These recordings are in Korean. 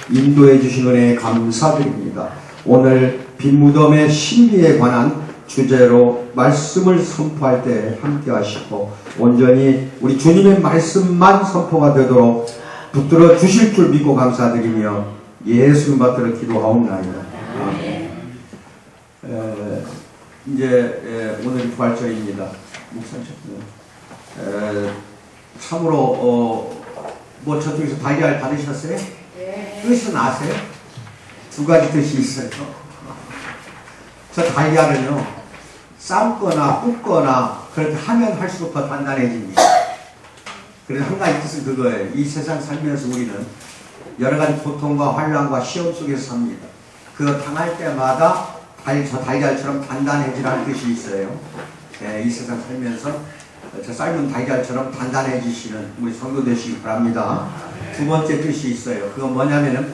인도해 주신 은혜에 감사드립니다. 오늘 빈 무덤의 신비에 관한 주제로 말씀을 선포할 때 함께 하시고 온전히 우리 주님의 말씀만 선포가 되도록 붙들어 주실 줄 믿고 감사드리며 예수님 받들어 기도하옵나이다. 이제 오늘이 부활절입니다. 참으로 뭐 저쪽에서 달걀 받으셨어요? 네. 뜻은 아세요? 두 가지 뜻이 있어요. 저 달걀은요, 삶거나 굽거나 그렇게 하면 할수록 더 단단해집니다. 그래서 한 가지 뜻은 그거예요. 이 세상 살면서 우리는 여러 가지 고통과 환난과 시험 속에서 삽니다. 그 당할 때마다 저 달걀처럼 단단해지라는 뜻이 있어요. 이 세상 살면서 저 삶은 달걀처럼 단단해지시는 우리 성도 되시기 바랍니다. 두 번째 뜻이 있어요. 그건 뭐냐면은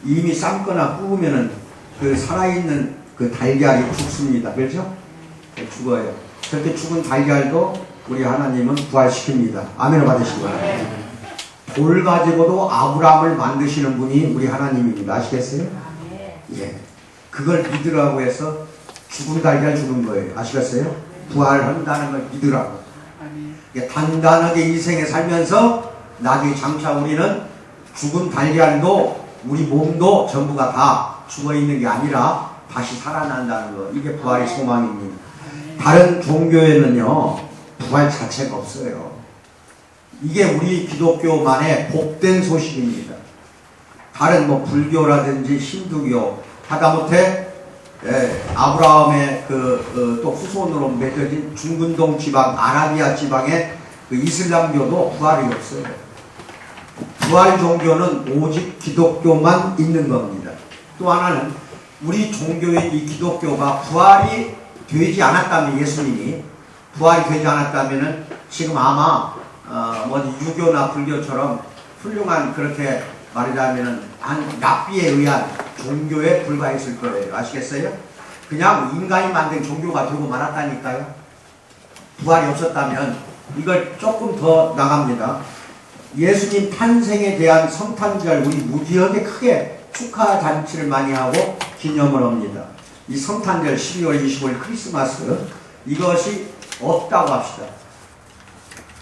이미 삶거나 구우면은 그 살아있는 그 달걀이 죽습니다. 그렇죠? 죽어요. 그렇게 죽은 달걀도 우리 하나님은 부활시킵니다. 아멘을 받으시기 바랍니다. 돌 가지고도 아브라함을 만드시는 분이 우리 하나님입니다. 아시겠어요? 예. 그걸 믿으라고 해서 죽은 달걀 주는 거예요. 아시겠어요? 부활한다는 걸 믿으라고. 단단하게 인생에 살면서 나중에 장차 우리는 죽은 달걀도 우리 몸도 전부가 다 죽어있는 게 아니라 다시 살아난다는 거. 이게 부활의 소망입니다. 다른 종교에는요 부활 자체가 없어요. 이게 우리 기독교만의 복된 소식입니다. 다른 뭐 불교라든지 힌두교 하다못해 아브라함의 또 후손으로 맺어진 중근동 지방, 아라비아 지방의 그 이슬람교도 부활이 없어요. 부활 종교는 오직 기독교만 있는 겁니다. 또 하나는 우리 종교인 이 기독교가 부활이 되지 않았다면, 예수님이 부활이 되지 않았다면은 지금 아마 유교나 불교처럼 훌륭한, 그렇게 말하자면은 한 랍비에 의한 종교에 불과했을 거예요. 아시겠어요? 그냥 인간이 만든 종교가 되고 말았다니까요. 부활이 없었다면. 이걸 조금 더 나갑니다. 예수님 탄생에 대한 성탄절, 우리 무지하게 크게 축하 잔치를 많이 하고 기념을 합니다. 이 성탄절 12월 25일 크리스마스, 이것이 없다고 합시다.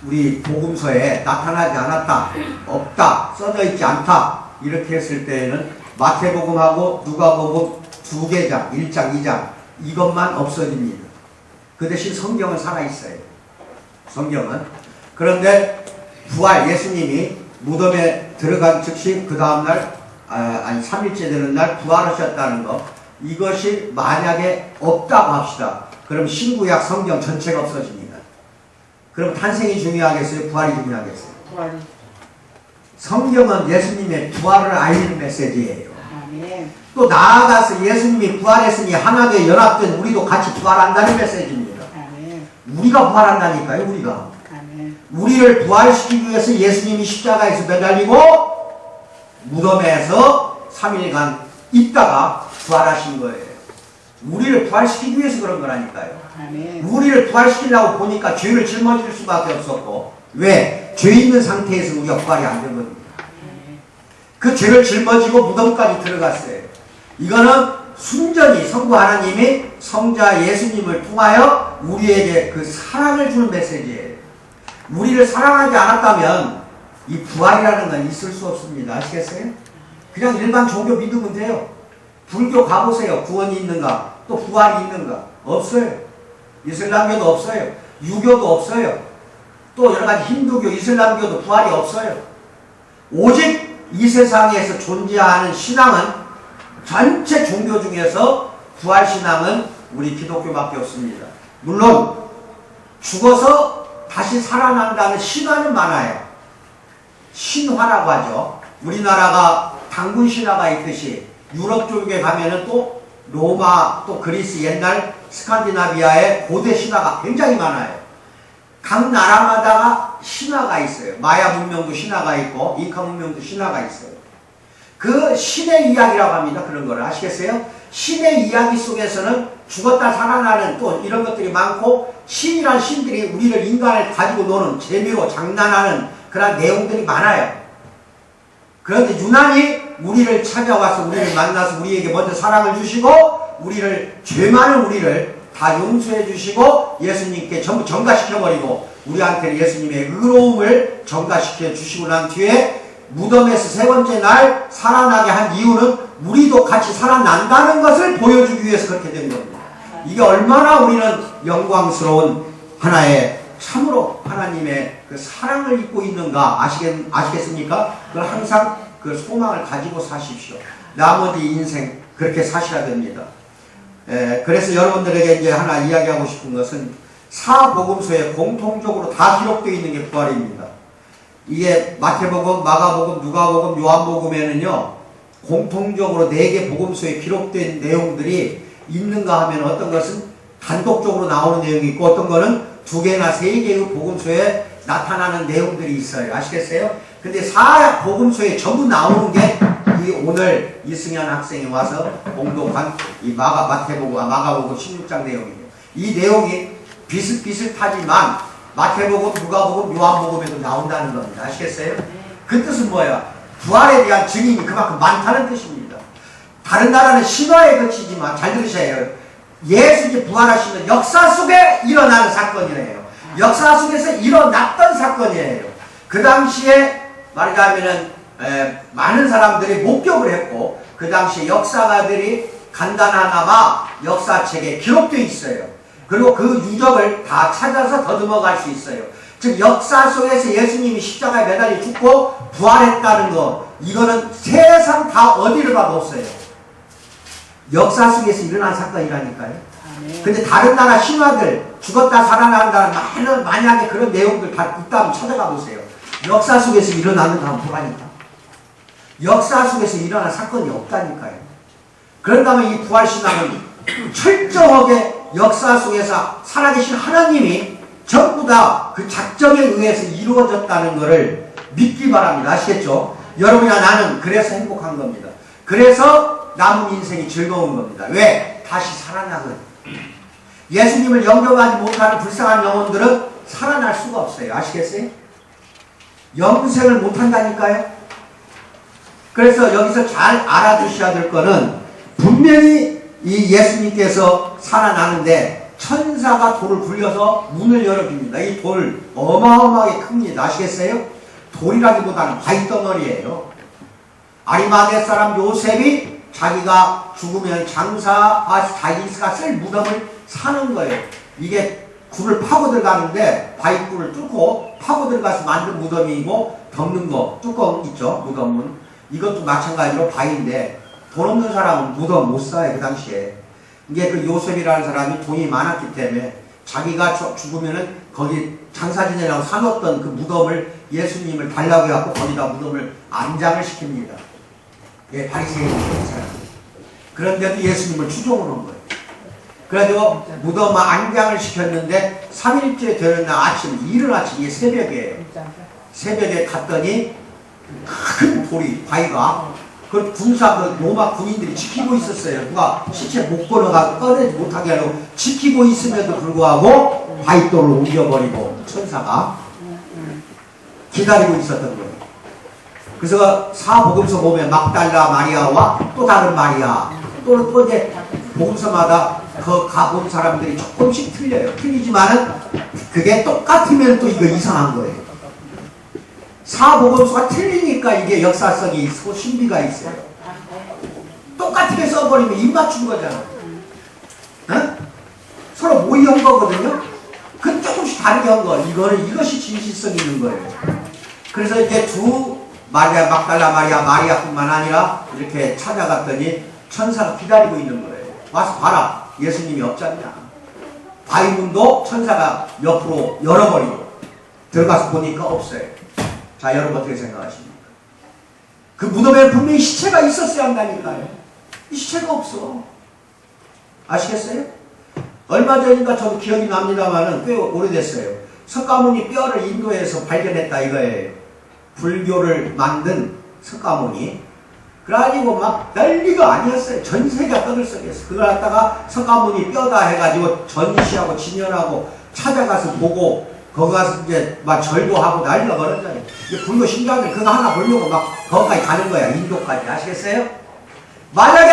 우리 복음서에 나타나지 않았다, 없다, 써져 있지 않다, 이렇게 했을 때에는 마태복음하고 누가복음 두 개장, 1장, 2장 이것만 없어집니다. 그 대신 성경은 살아있어요. 성경은. 그런데 부활, 예수님이 무덤에 들어간 즉시 그 다음날 3일째 되는 날 부활하셨다는 것, 이것이 만약에 없다고 합시다. 그럼 신구약 성경 전체가 없어집니다. 그럼 탄생이 중요하겠어요? 부활이 중요하겠어요? 부활이. 성경은 예수님의 부활을 알리는 메시지예요. 아멘. 또 나아가서 예수님이 부활했으니 하나되어 연합된 우리도 같이 부활한다는 메시지입니다. 아멘. 우리가 부활한다니까요. 우리가. 아멘. 우리를 부활시키기 위해서 예수님이 십자가에서 매달리고 무덤에서 3일간 있다가 부활하신 거예요. 우리를 부활시키기 위해서 그런 거라니까요. 아멘. 우리를 부활시키려고 보니까 죄를 짊어질 수밖에 없었고, 왜? 죄 있는 상태에서 우리가 부활이 안 되거든요. 그 죄를 짊어지고 무덤까지 들어갔어요. 이거는 순전히 성부 하나님이 성자 예수님을 통하여 우리에게 그 사랑을 주는 메시지예요. 우리를 사랑하지 않았다면 이 부활이라는 건 있을 수 없습니다. 아시겠어요? 그냥 일반 종교 믿으면 돼요. 불교 가보세요. 구원이 있는가? 또 부활이 있는가? 없어요. 이슬람교도 없어요. 유교도 없어요. 또 여러 가지 힌두교, 이슬람교도 부활이 없어요. 오직 이 세상에서 존재하는 신앙은, 전체 종교 중에서 부활신앙은 우리 기독교밖에 없습니다. 물론 죽어서 다시 살아난다는 신화는 많아요. 신화라고 하죠. 우리나라가 당군 신화가 있듯이 유럽 쪽에 가면은 또 로마, 또 그리스, 옛날 스칸디나비아의 고대 신화가 굉장히 많아요. 각 나라마다 신화가 있어요. 마야 문명도 신화가 있고 잉카 문명도 신화가 있어요. 그 신의 이야기라고 합니다. 그런 거를 아시겠어요? 신의 이야기 속에서는 죽었다 살아나는 또 이런 것들이 많고, 신이란 신들이 우리를, 인간을 가지고 노는, 재미로 장난하는 그런 내용들이 많아요. 그런데 유난히 우리를 찾아와서 우리를 만나서 우리에게 먼저 사랑을 주시고 우리를 죄 많은 우리를 다 용서해 주시고 예수님께 전부 전가시켜버리고 우리한테 예수님의 의로움을 전가시켜 주시고 난 뒤에 무덤에서 세 번째 날 살아나게 한 이유는 우리도 같이 살아난다는 것을 보여주기 위해서 그렇게 된 겁니다. 이게 얼마나 우리는 영광스러운 하나의 참으로 하나님의 그 사랑을 입고 있는가 아시겠습니까? 그걸 항상 그 소망을 가지고 사십시오. 나머지 인생 그렇게 사셔야 됩니다. 그래서 여러분들에게 이제 하나 이야기하고 싶은 것은 사복음서에 공통적으로 다 기록되어 있는 게 부활입니다. 이게 마태복음, 마가복음, 누가복음, 요한복음에는요 공통적으로 4개 복음서에 기록된 내용들이 있는가 하면 어떤 것은 단독적으로 나오는 내용이 있고 어떤 거는 2개나 3개의 복음서에 나타나는 내용들이 있어요. 아시겠어요? 근데 4복음서에 전부 나오는 게 이 오늘 이승현 학생이 와서 공독한 이 마가복음 16장 내용이에요. 이 내용이 비슷비슷하지만 마태복음, 누가복음, 요한복음에도 나온다는 겁니다. 아시겠어요? 그 뜻은 뭐야? 부활에 대한 증인이 그만큼 많다는 뜻입니다. 다른 나라는 신화에 그치지만 잘 들으셔야 해요. 예수님이 부활하시는 역사 속에 일어나는 사건이에요. 역사 속에서 일어났던 사건이에요. 그 당시에 말하자면은 많은 사람들이 목격을 했고 그 당시에 역사가들이 간단하나마 역사책에 기록되어 있어요. 그리고 그 유적을 다 찾아서 더듬어 갈 수 있어요. 즉 역사 속에서 예수님이 십자가에 매달려 죽고 부활했다는 거 이거는 세상 다 어디를 봐도 없어요. 역사 속에서 일어난 사건이라니까요. 근데 다른 나라 신화들 죽었다 살아난다는 만약에 그런 내용들 다 있다면 찾아가 보세요. 역사 속에서 일어나는 거 한번 보라니까. 역사 속에서 일어난 사건이 없다니까요. 그런다면 이 부활신앙은 철저하게 역사 속에서 살아계신 하나님이 전부 다 그 작정에 의해서 이루어졌다는 것을 믿기 바랍니다. 아시겠죠? 여러분이나 나는 그래서 행복한 겁니다. 그래서 남은 인생이 즐거운 겁니다. 왜? 다시 살아나거든. 예수님을 영접하지 못하는 불쌍한 영혼들은 살아날 수가 없어요. 아시겠어요? 영생을 못한다니까요. 그래서 여기서 잘 알아두셔야 될 거는 분명히 이 예수님께서 살아나는데 천사가 돌을 굴려서 문을 열어줍니다. 이 돌 어마어마하게 큽니다. 아시겠어요? 돌이라기보다는 바위덩어리예요. 아리마대 사람 요셉이 자기가 죽으면 자기가 쓸 무덤을 사는 거예요. 이게 굴을 파고 들어가는데 바위굴을 뚫고 파고 들어가서 만든 무덤이고 덮는 거 뚜껑 있죠. 무덤은 이것도 마찬가지로 바위인데 돈 없는 사람은 무덤 못 사요. 그 당시에 이게 그 요셉이라는 사람이 돈이 많았기 때문에 자기가 죽으면은 거기 장사 지내려고 사놓았던 그 무덤을 예수님을 달라고 해갖고 거기다 무덤을 안장을 시킵니다. 예, 바리새인인 사람. 그런데도 예수님을 추종을 한 거예요. 그래가지고 무덤 안장을 시켰는데 3일째 되는 날 아침, 이른 아침, 이게 새벽이에요. 새벽에 갔더니 큰 돌이, 바위가 그 군사, 그 로마 군인들이 지키고 있었어요. 누가 시체 못 걸어가 꺼내지 못하게 하려고 지키고 있음에도 불구하고 바위돌을 옮겨버리고 천사가 기다리고 있었던 거예요. 그래서 사복음서 보면 막달라 마리아와 또 다른 마리아, 또 이제 복음서마다 그 가본 사람들이 조금씩 틀려요. 틀리지만은 그게 똑같으면 또 이거 이상한 거예요. 사복음서가 틀리니까 이게 역사성이 있고 신비가 있어요. 똑같게 써버리면 입 맞춘 거잖아. 어? 서로 모의한 거거든요. 그 조금씩 다르게 한 거. 이것이 진실성 있는 거예요. 그래서 이제 마리아, 막달라 마리아뿐만 아니라 이렇게 찾아갔더니 천사가 기다리고 있는 거예요. 와서 봐라. 예수님이 없잖냐. 바위문도 천사가 옆으로 열어버리고 들어가서 보니까 없어요. 자, 여러분 어떻게 생각하십니까? 그 무덤에는 분명히 시체가 있었어야 한다니까요. 이 시체가 없어. 아시겠어요? 얼마 전인가 저도 기억이 납니다만은 꽤 오래됐어요. 석가모니 뼈를 인도에서 발견했다 이거예요. 불교를 만든 석가모니. 그래가지고 막 난리가 아니었어요. 전 세계가 떠들썩했어. 그걸 갖다가 석가모니 뼈다 해가지고 전시하고 진연하고 찾아가서 보고 거기 가서 이제 막 절도 하고 난리가 벌어져요. 불교 신자들 그거 하나 보려고 막 거기까지 가는 거야. 인도까지. 아시겠어요? 만약에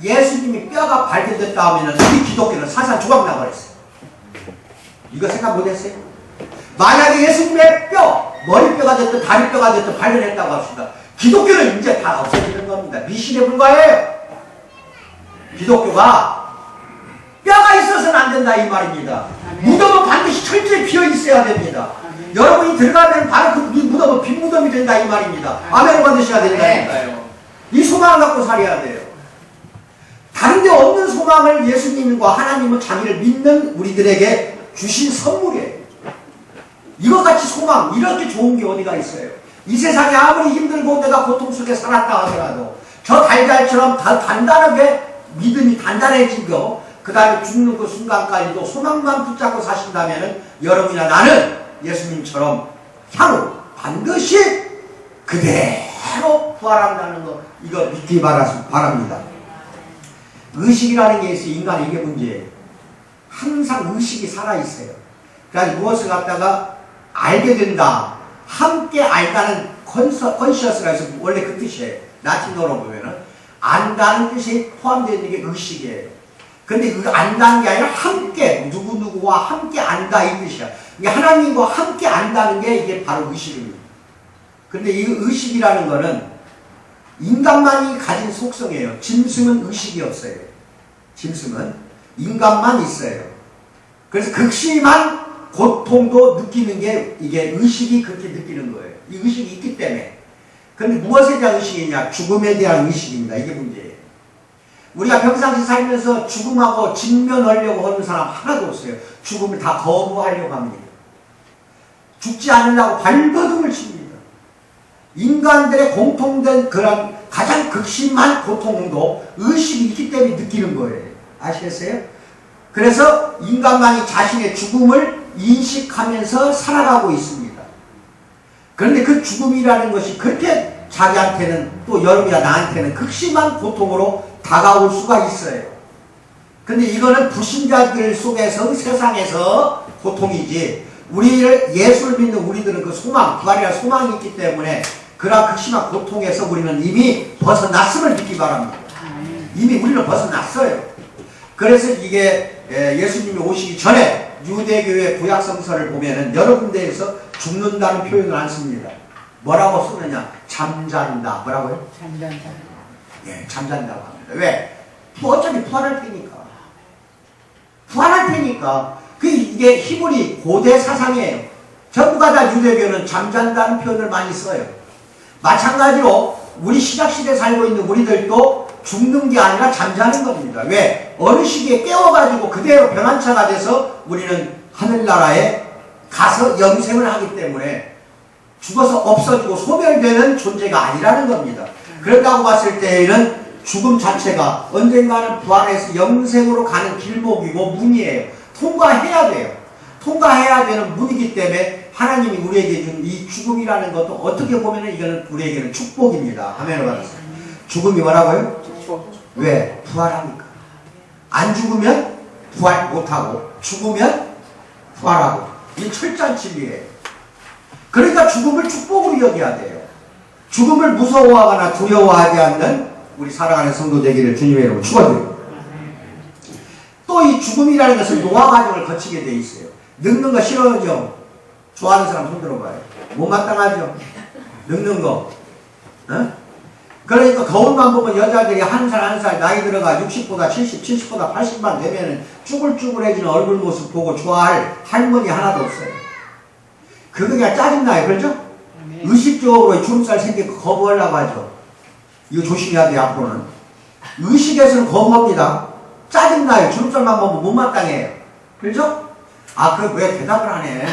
예수님이 뼈가 발견됐다 하면은 우리 기독교는 사상 조각 나버렸어요. 이거 생각 못했어요? 만약에 예수님의 뼈, 머리뼈가 됐든 다리뼈가 됐든 발견했다고 합시다. 기독교는 이제 다 없어지는 겁니다. 미신에 불과해요. 기독교가 뼈가 있어서는 안 된다 이 말입니다. 무덤은 반드시 철저히 비어 있어야 됩니다. 여러분이 들어가면 바로 그 무덤은 빈 무덤이 된다 이 말입니다. 아멘을 받으셔야 된다니까요. 이 소망을 갖고 살아야 돼요. 다른 데 없는 소망을 예수님과 하나님은 자기를 믿는 우리들에게 주신 선물이에요. 이것같이 소망, 이렇게 좋은 게 어디가 있어요? 이 세상에 아무리 힘들고 내가 고통 속에 살았다 하더라도 저 달걀처럼 단단하게 믿음이 단단해지고 그 다음에 죽는 그 순간까지도 소망만 붙잡고 사신다면 여러분이나 나는 예수님처럼 향후 반드시 그대로 부활한다는 거 이거 믿기 바랍니다. 의식이라는 게 있어요. 인간이 이게 문제예요. 항상 의식이 살아있어요. 그러니까 무엇을 갖다가 알게 된다. 함께 알다는 컨시어스가 있어서 원래 그 뜻이에요. 라틴어로 보면은 안다는 뜻이 포함되어 있는 게 의식이에요. 근데 그 안다는 게 아니라 함께 누구누구와 함께 안다 이 뜻이야. 하나님과 함께 안다는 게 이게 바로 의식입니다. 근데 이 의식이라는 거는 인간만이 가진 속성이에요. 짐승은 의식이 없어요. 짐승은 인간만 있어요. 그래서 극심한 고통도 느끼는 게 이게 의식이 그렇게 느끼는 거예요. 이 의식이 있기 때문에. 그런데 무엇에 대한 의식이냐? 죽음에 대한 의식입니다. 이게 문제예요. 우리가 평상시 살면서 죽음하고 직면하려고 하는 사람 하나도 없어요. 죽음을 다 거부하려고 합니다. 죽지 않으려고 발버둥을 칩니다. 인간들의 공통된 그런 가장 극심한 고통도 의식이 있기 때문에 느끼는 거예요. 아시겠어요? 그래서 인간만이 자신의 죽음을 인식하면서 살아가고 있습니다. 그런데 그 죽음이라는 것이 그렇게 자기한테는 또 여러분이나 나한테는 극심한 고통으로 다가올 수가 있어요. 근데 이거는 불신자들 속에서 세상에서 고통이지 우리를 예수를 믿는 우리들은 그 소망, 부활이라 소망이 있기 때문에 그러한 극심한 고통에서 우리는 이미 벗어났음을 믿기 바랍니다. 이미 우리는 벗어났어요. 그래서 이게 예수님이 오시기 전에 유대교의 구약성서를 보면은 여러 군데에서 죽는다는 표현을 안 씁니다. 뭐라고 쓰느냐? 잠잔다. 뭐라고요? 잠잔다. 예, 잠잔다고 합니다. 왜? 어차피 부활할 테니까. 부활할 테니까. 이게 히브리 고대 사상이에요. 전부가 다 유대교는 잠잔다는 표현을 많이 써요. 마찬가지로 우리 신약시대에 살고 있는 우리들도 죽는 게 아니라 잠자는 겁니다. 왜? 어느 시기에 깨워가지고 그대로 변환차가 돼서 우리는 하늘나라에 가서 영생을 하기 때문에 죽어서 없어지고 소멸되는 존재가 아니라는 겁니다. 그렇다고 봤을 때에는 죽음 자체가 언젠가는 부활해서 영생으로 가는 길목이고 문이에요. 통과해야 돼요. 통과해야 되는 문이기 때문에 하나님이 우리에게 준 이 죽음이라는 것도 어떻게 보면 이거는 우리에게는 축복입니다. 아멘을 받았어요. 죽음이 뭐라고요? 왜? 부활하니까. 안 죽으면 부활 못하고 죽으면 부활하고. 이 철저한 진리예요. 그러니까 죽음을 축복으로 여겨야 돼요. 죽음을 무서워하거나 두려워하지 않는 우리 사랑하는 성도 되기를 주님의 이름으로 축원드립니다. 또 이 죽음이라는 것은 노화 과정을 거치게 돼 있어요. 늙는 거 싫어하죠? 좋아하는 사람 손 들어봐요. 못마땅하죠? 늙는 거. 어? 그러니까 거울만 보면 여자들이 한 살 나이 들어가 60보다 70, 70보다 80만 되면은 쭈글쭈글해지는 얼굴 모습 보고 좋아할 할머니 하나도 없어요. 그거 그냥 짜증나요. 그렇죠? 의식적으로 주름살 생긴 거 거부하려고 하죠. 이거 조심해야 돼요, 앞으로는. 의식에서는 거부합니다. 짜증나요. 주름살만 보면 못마땅해요. 그렇죠? 아, 그 왜 대답을 하네.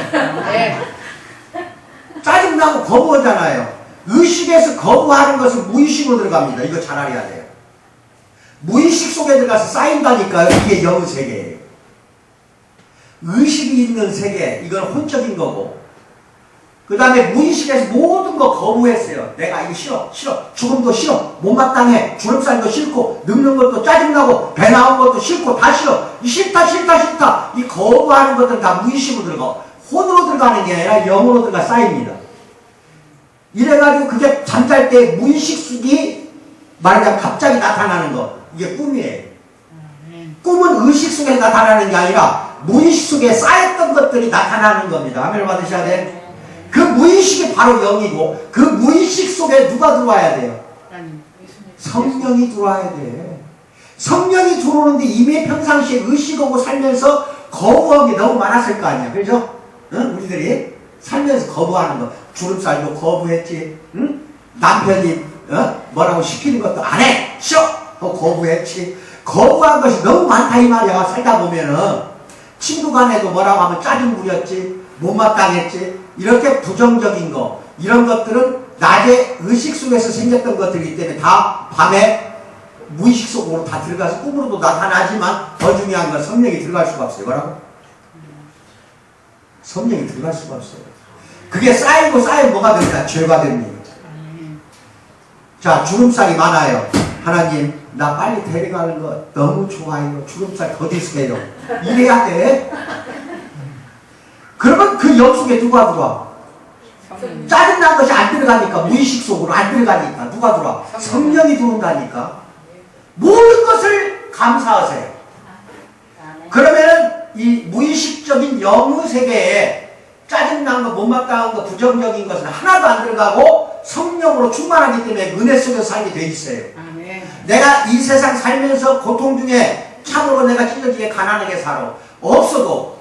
짜증나고 거부하잖아요. 의식에서 거부하는 것은 무의식으로 들어갑니다. 이거 잘 알아야 돼요. 무의식 속에 들어가서 쌓인다니까요. 이게 영의 세계예요. 의식이 있는 세계, 이건 혼적인 거고, 그 다음에 무의식에서 모든 거 거부했어요. 내가 이거 싫어, 싫어, 죽음도 싫어, 못마땅해, 주름살도 싫고, 늙는 것도 짜증나고, 배 나온 것도 싫고, 다 싫어, 싫다, 싫다, 싫다. 이 거부하는 것들은 다 무의식으로 들어가. 혼으로 들어가는 게 아니라 영으로 들어가 쌓입니다. 이래가지고 그게 잠잘 때 무의식숙이 말하자면 갑자기 나타나는 거. 이게 꿈이에요. 꿈은 의식 속에 나타나는 게 아니라 무의식 속에 쌓였던 것들이 나타나는 겁니다. 아멘 받으셔야 돼. 그 무의식이 바로 영이고 그 무의식 속에 누가 들어와야 돼요? 성령이 들어와야 돼. 성령이 들어오는데 이미 평상시에 의식하고 살면서 거부한 게 너무 많았을 거 아니야. 그렇죠? 응? 우리들이 살면서 거부하는 거. 주름살도 거부했지. 응? 남편이 뭐라고 시키는 것도 안 해. 싫어. 거부했지. 거부한 것이 너무 많다 이 말이야. 살다 보면은 친구 간에도 뭐라고 하면 짜증 부렸지. 못마땅했지. 이렇게 부정적인 거 이런 것들은 낮에 의식 속에서 생겼던 것들이기 때문에 다 밤에 무의식 속으로 다 들어가서 꿈으로도 나타나지만 더 중요한 건 성령이 들어갈 수가 없어요. 뭐라고? 성령이 들어갈 수가 없어요. 그게 쌓이고 쌓이면 뭐가 됩니다? 죄가 됩니다. 자, 주름살이 많아요. 하나님 나 빨리 데려가는 거 너무 좋아요. 주름살 더 있으세요. 이래야 돼. 그러면 그 영 속에 누가 들어와? 짜증난 것이 안 들어가니까 무의식 속으로 안 들어가니까 누가 들어와? 성령이 들어온다니까. 모든 것을 감사하세요. 그러면은 이 무의식적인 영의 세계에 짜증난 거, 못마땅한 거, 부정적인 것은 하나도 안 들어가고 성령으로 충만하기 때문에 은혜 속에서 살게 돼 있어요. 내가 이 세상 살면서 고통 중에 참으로 내가 찢어지게 가난하게 살아. 없어도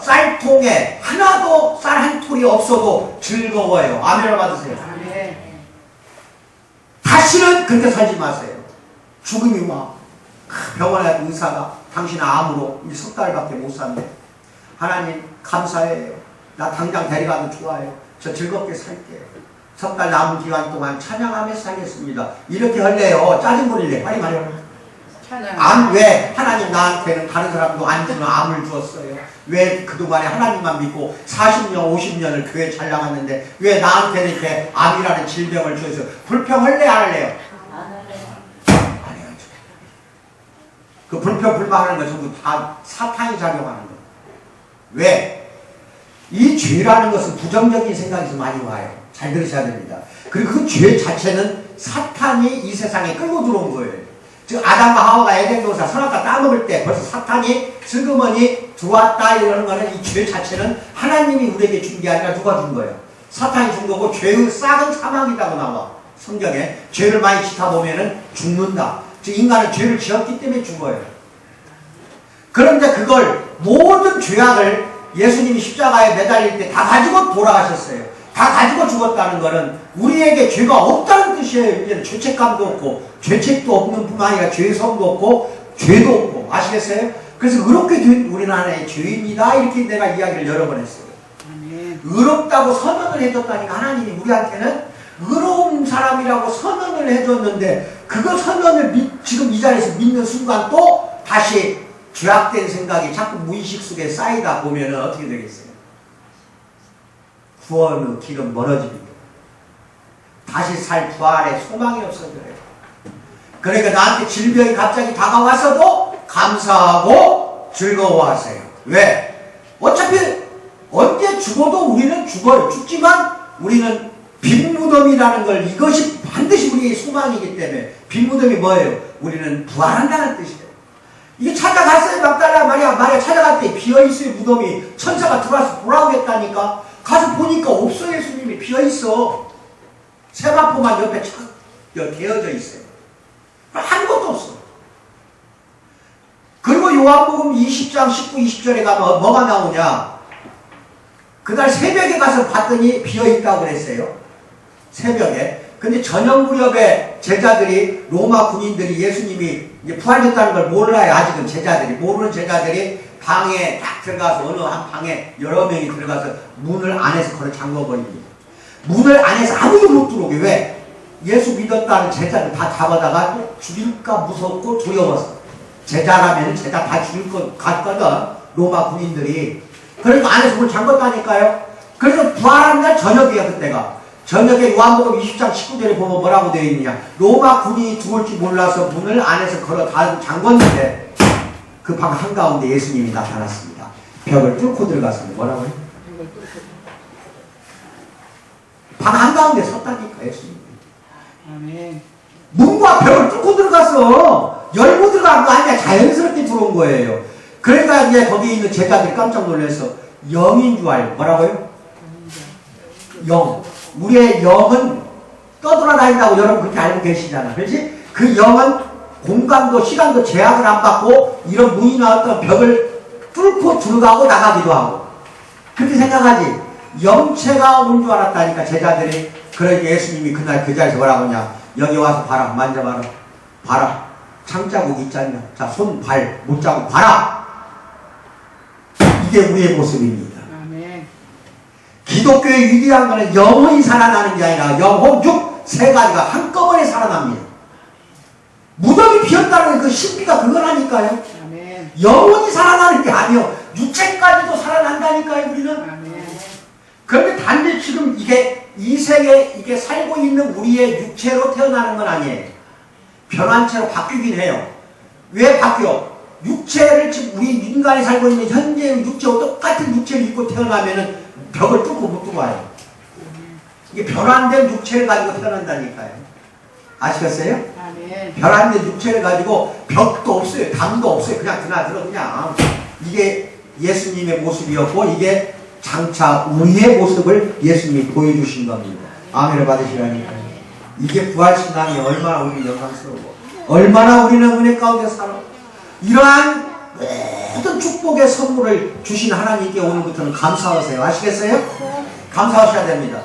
쌀통에 하나도 쌀 한 톨이 없어도 즐거워요. 아멘을 받으세요. 아멘. 다시는 그렇게 살지 마세요. 죽음이 와. 병원에 간 의사가 당신 암으로 이제 석 달밖에 못 산대. 하나님 감사해요. 나 당장 데려가도 좋아요. 저 즐겁게 살게요. 석 달 남은 기간 동안 찬양하면서 살겠습니다. 이렇게 할래요. 짜증 부릴래. 빨리 말해요. 암, 왜 하나님 나한테는 다른 사람도 안 주는 암을 주었어요? 왜 그동안에 하나님만 믿고 40년, 50년을 교회 잘 나갔는데 왜 나한테는 이렇게 암이라는 질병을 주어서 불평할래 안 할래요? 안 해야죠. 그 불평 불만하는 거 전부 다 사탄이 작용하는 거. 왜? 이 죄라는 것은 부정적인 생각에서 많이 와요. 잘 들으셔야 됩니다. 그리고 그 죄 자체는 사탄이 이 세상에 끌고 들어온 거예요. 즉 아담과 하와가 에덴 동산 선악과 따먹을 때 벌써 사탄이 슬그머니 들어왔다 이러는 거는 이 죄 자체는 하나님이 우리에게 준 게 아니라 누가 준 거예요? 사탄이 준 거고 죄의 싹은 사망이라고 나와. 성경에 죄를 많이 짓다 보면은 죽는다. 즉 인간은 죄를 지었기 때문에 죽어요. 그런데 그걸 모든 죄악을 예수님이 십자가에 매달릴 때 다 가지고 돌아가셨어요. 다 가지고 죽었다는 것은 우리에게 죄가 없다는 뜻이에요. 이제는 죄책감도 없고 죄책도 없는 뿐만 아니라 죄성도 없고 죄도 없고 아시겠어요? 그래서 의롭게 된 우리는 하나의 죄인이다 이렇게 내가 이야기를 여러 번 했어요. 의롭다고 선언을 해줬다니까 하나님이 우리한테는 의로운 사람이라고 선언을 해줬는데 그거 선언을 지금 이 자리에서 믿는 순간 또 다시 죄악된 생각이 자꾸 무의식 속에 쌓이다 보면 어떻게 되겠어요? 구원의 길은 멀어집니다. 다시 살 부활의 소망이 없어져요. 그러니까 나한테 질병이 갑자기 다가와서도 감사하고 즐거워하세요. 왜? 어차피 언제 죽어도 우리는 죽어요. 죽지만 우리는 빈무덤이라는 걸 이것이 반드시 우리의 소망이기 때문에 빈무덤이 뭐예요? 우리는 부활한다는 뜻이에요. 이게 찾아갔어요. 막달라 말이야 찾아갈 때 비어있어요. 무덤이 천사가 들어와서 돌아오겠다니까 가서 보니까 없어요. 예수님이 비어있어. 세마포만 옆에 착 개어져 있어요. 아무것도 없어. 그리고 요한복음 20장 19, 20절에 가면 뭐가 나오냐? 그날 새벽에 가서 봤더니 비어있다고 그랬어요. 새벽에. 근데 저녁 무렵에 제자들이 로마 군인들이 예수님이 이제 부활했다는 걸 몰라요. 아직은 제자들이. 모르는 제자들이 방에 딱 들어가서 어느 한 방에 여러 명이 들어가서 문을 안에서 걸어 잠궈버립니다. 문을 안에서 아무도 못 들어오게. 왜? 예수 믿었다는 제자를 다 잡아다가 죽일까 무섭고 두려워서. 제자라면 제자 다 죽일 것 같거든. 로마 군인들이. 그러니까 안에서 문을 잠궜다니까요. 그래서 부활한 날 저녁이에요. 그때가. 저녁에 요한복음 20장 19절에 보면 뭐라고 되어 있느냐. 로마 군인이 들어올지 몰라서 문을 안에서 걸어 다 잠궜는데 그 방 한가운데 예수님이 나타났습니다. 벽을 뚫고 들어갔습니다. 뭐라고요? 방 한가운데 섰다니까 예수님. 아멘. 문과 벽을 뚫고 들어갔어. 열고 들어간 거 아니야. 자연스럽게 들어온 거예요. 그러니까 이제 거기 있는 제자들이 깜짝 놀라서 영인 줄 알고. 뭐라고요? 영. 우리의 영은 떠돌아다닌다고 여러분 그렇게 알고 계시잖아. 그렇지? 그 영은 공간도 시간도 제약을 안 받고 이런 문이나 어떤 벽을 뚫고 들어가고 나가기도 하고. 그렇게 생각하지. 영체가 온 줄 알았다니까 제자들이. 그러니까 예수님이 그날 그 자리에서 뭐라고 하냐. 여기 와서 봐라. 만져봐라. 봐라. 창자국 있지 않냐. 자, 손, 발, 못자국 봐라. 이게 우리의 모습입니다. 아멘. 기독교의 위대한 것은 영혼이 살아나는 게 아니라 영혼, 육, 세 가지가 한꺼번에 살아납니다. 무덤이 비었다는 그 신비가 그거라니까요. 아멘. 영혼이 살아나는 게 아니요. 육체까지도 살아난다니까요, 우리는. 아멘. 그런데 단지 지금 이게 이 세계에 이게 살고 있는 우리의 육체로 태어나는 건 아니에요. 변환체로 바뀌긴 해요. 왜 바뀌어? 육체를 지금 우리 인간이 살고 있는 현재의 육체와 똑같은 육체를 입고 태어나면은 벽을 뚫고 못 들어와요. 이게 변환된 육체를 가지고 태어난다니까요. 아시겠어요? 아멘. 변환된 육체를 가지고 벽도 없어요. 담도 없어요. 그냥 드나들어 그냥. 이게 예수님의 모습이었고 이게 장차 우리의 모습을 예수님이 보여주신 겁니다. 아멘을 받으시라니까요. 이게 부활신앙이 얼마나 우리 영광스러워. 얼마나 우리는 은혜 가운데 살아. 이러한 모든 축복의 선물을 주신 하나님께 오늘부터는 감사하세요. 아시겠어요? 감사하셔야 됩니다.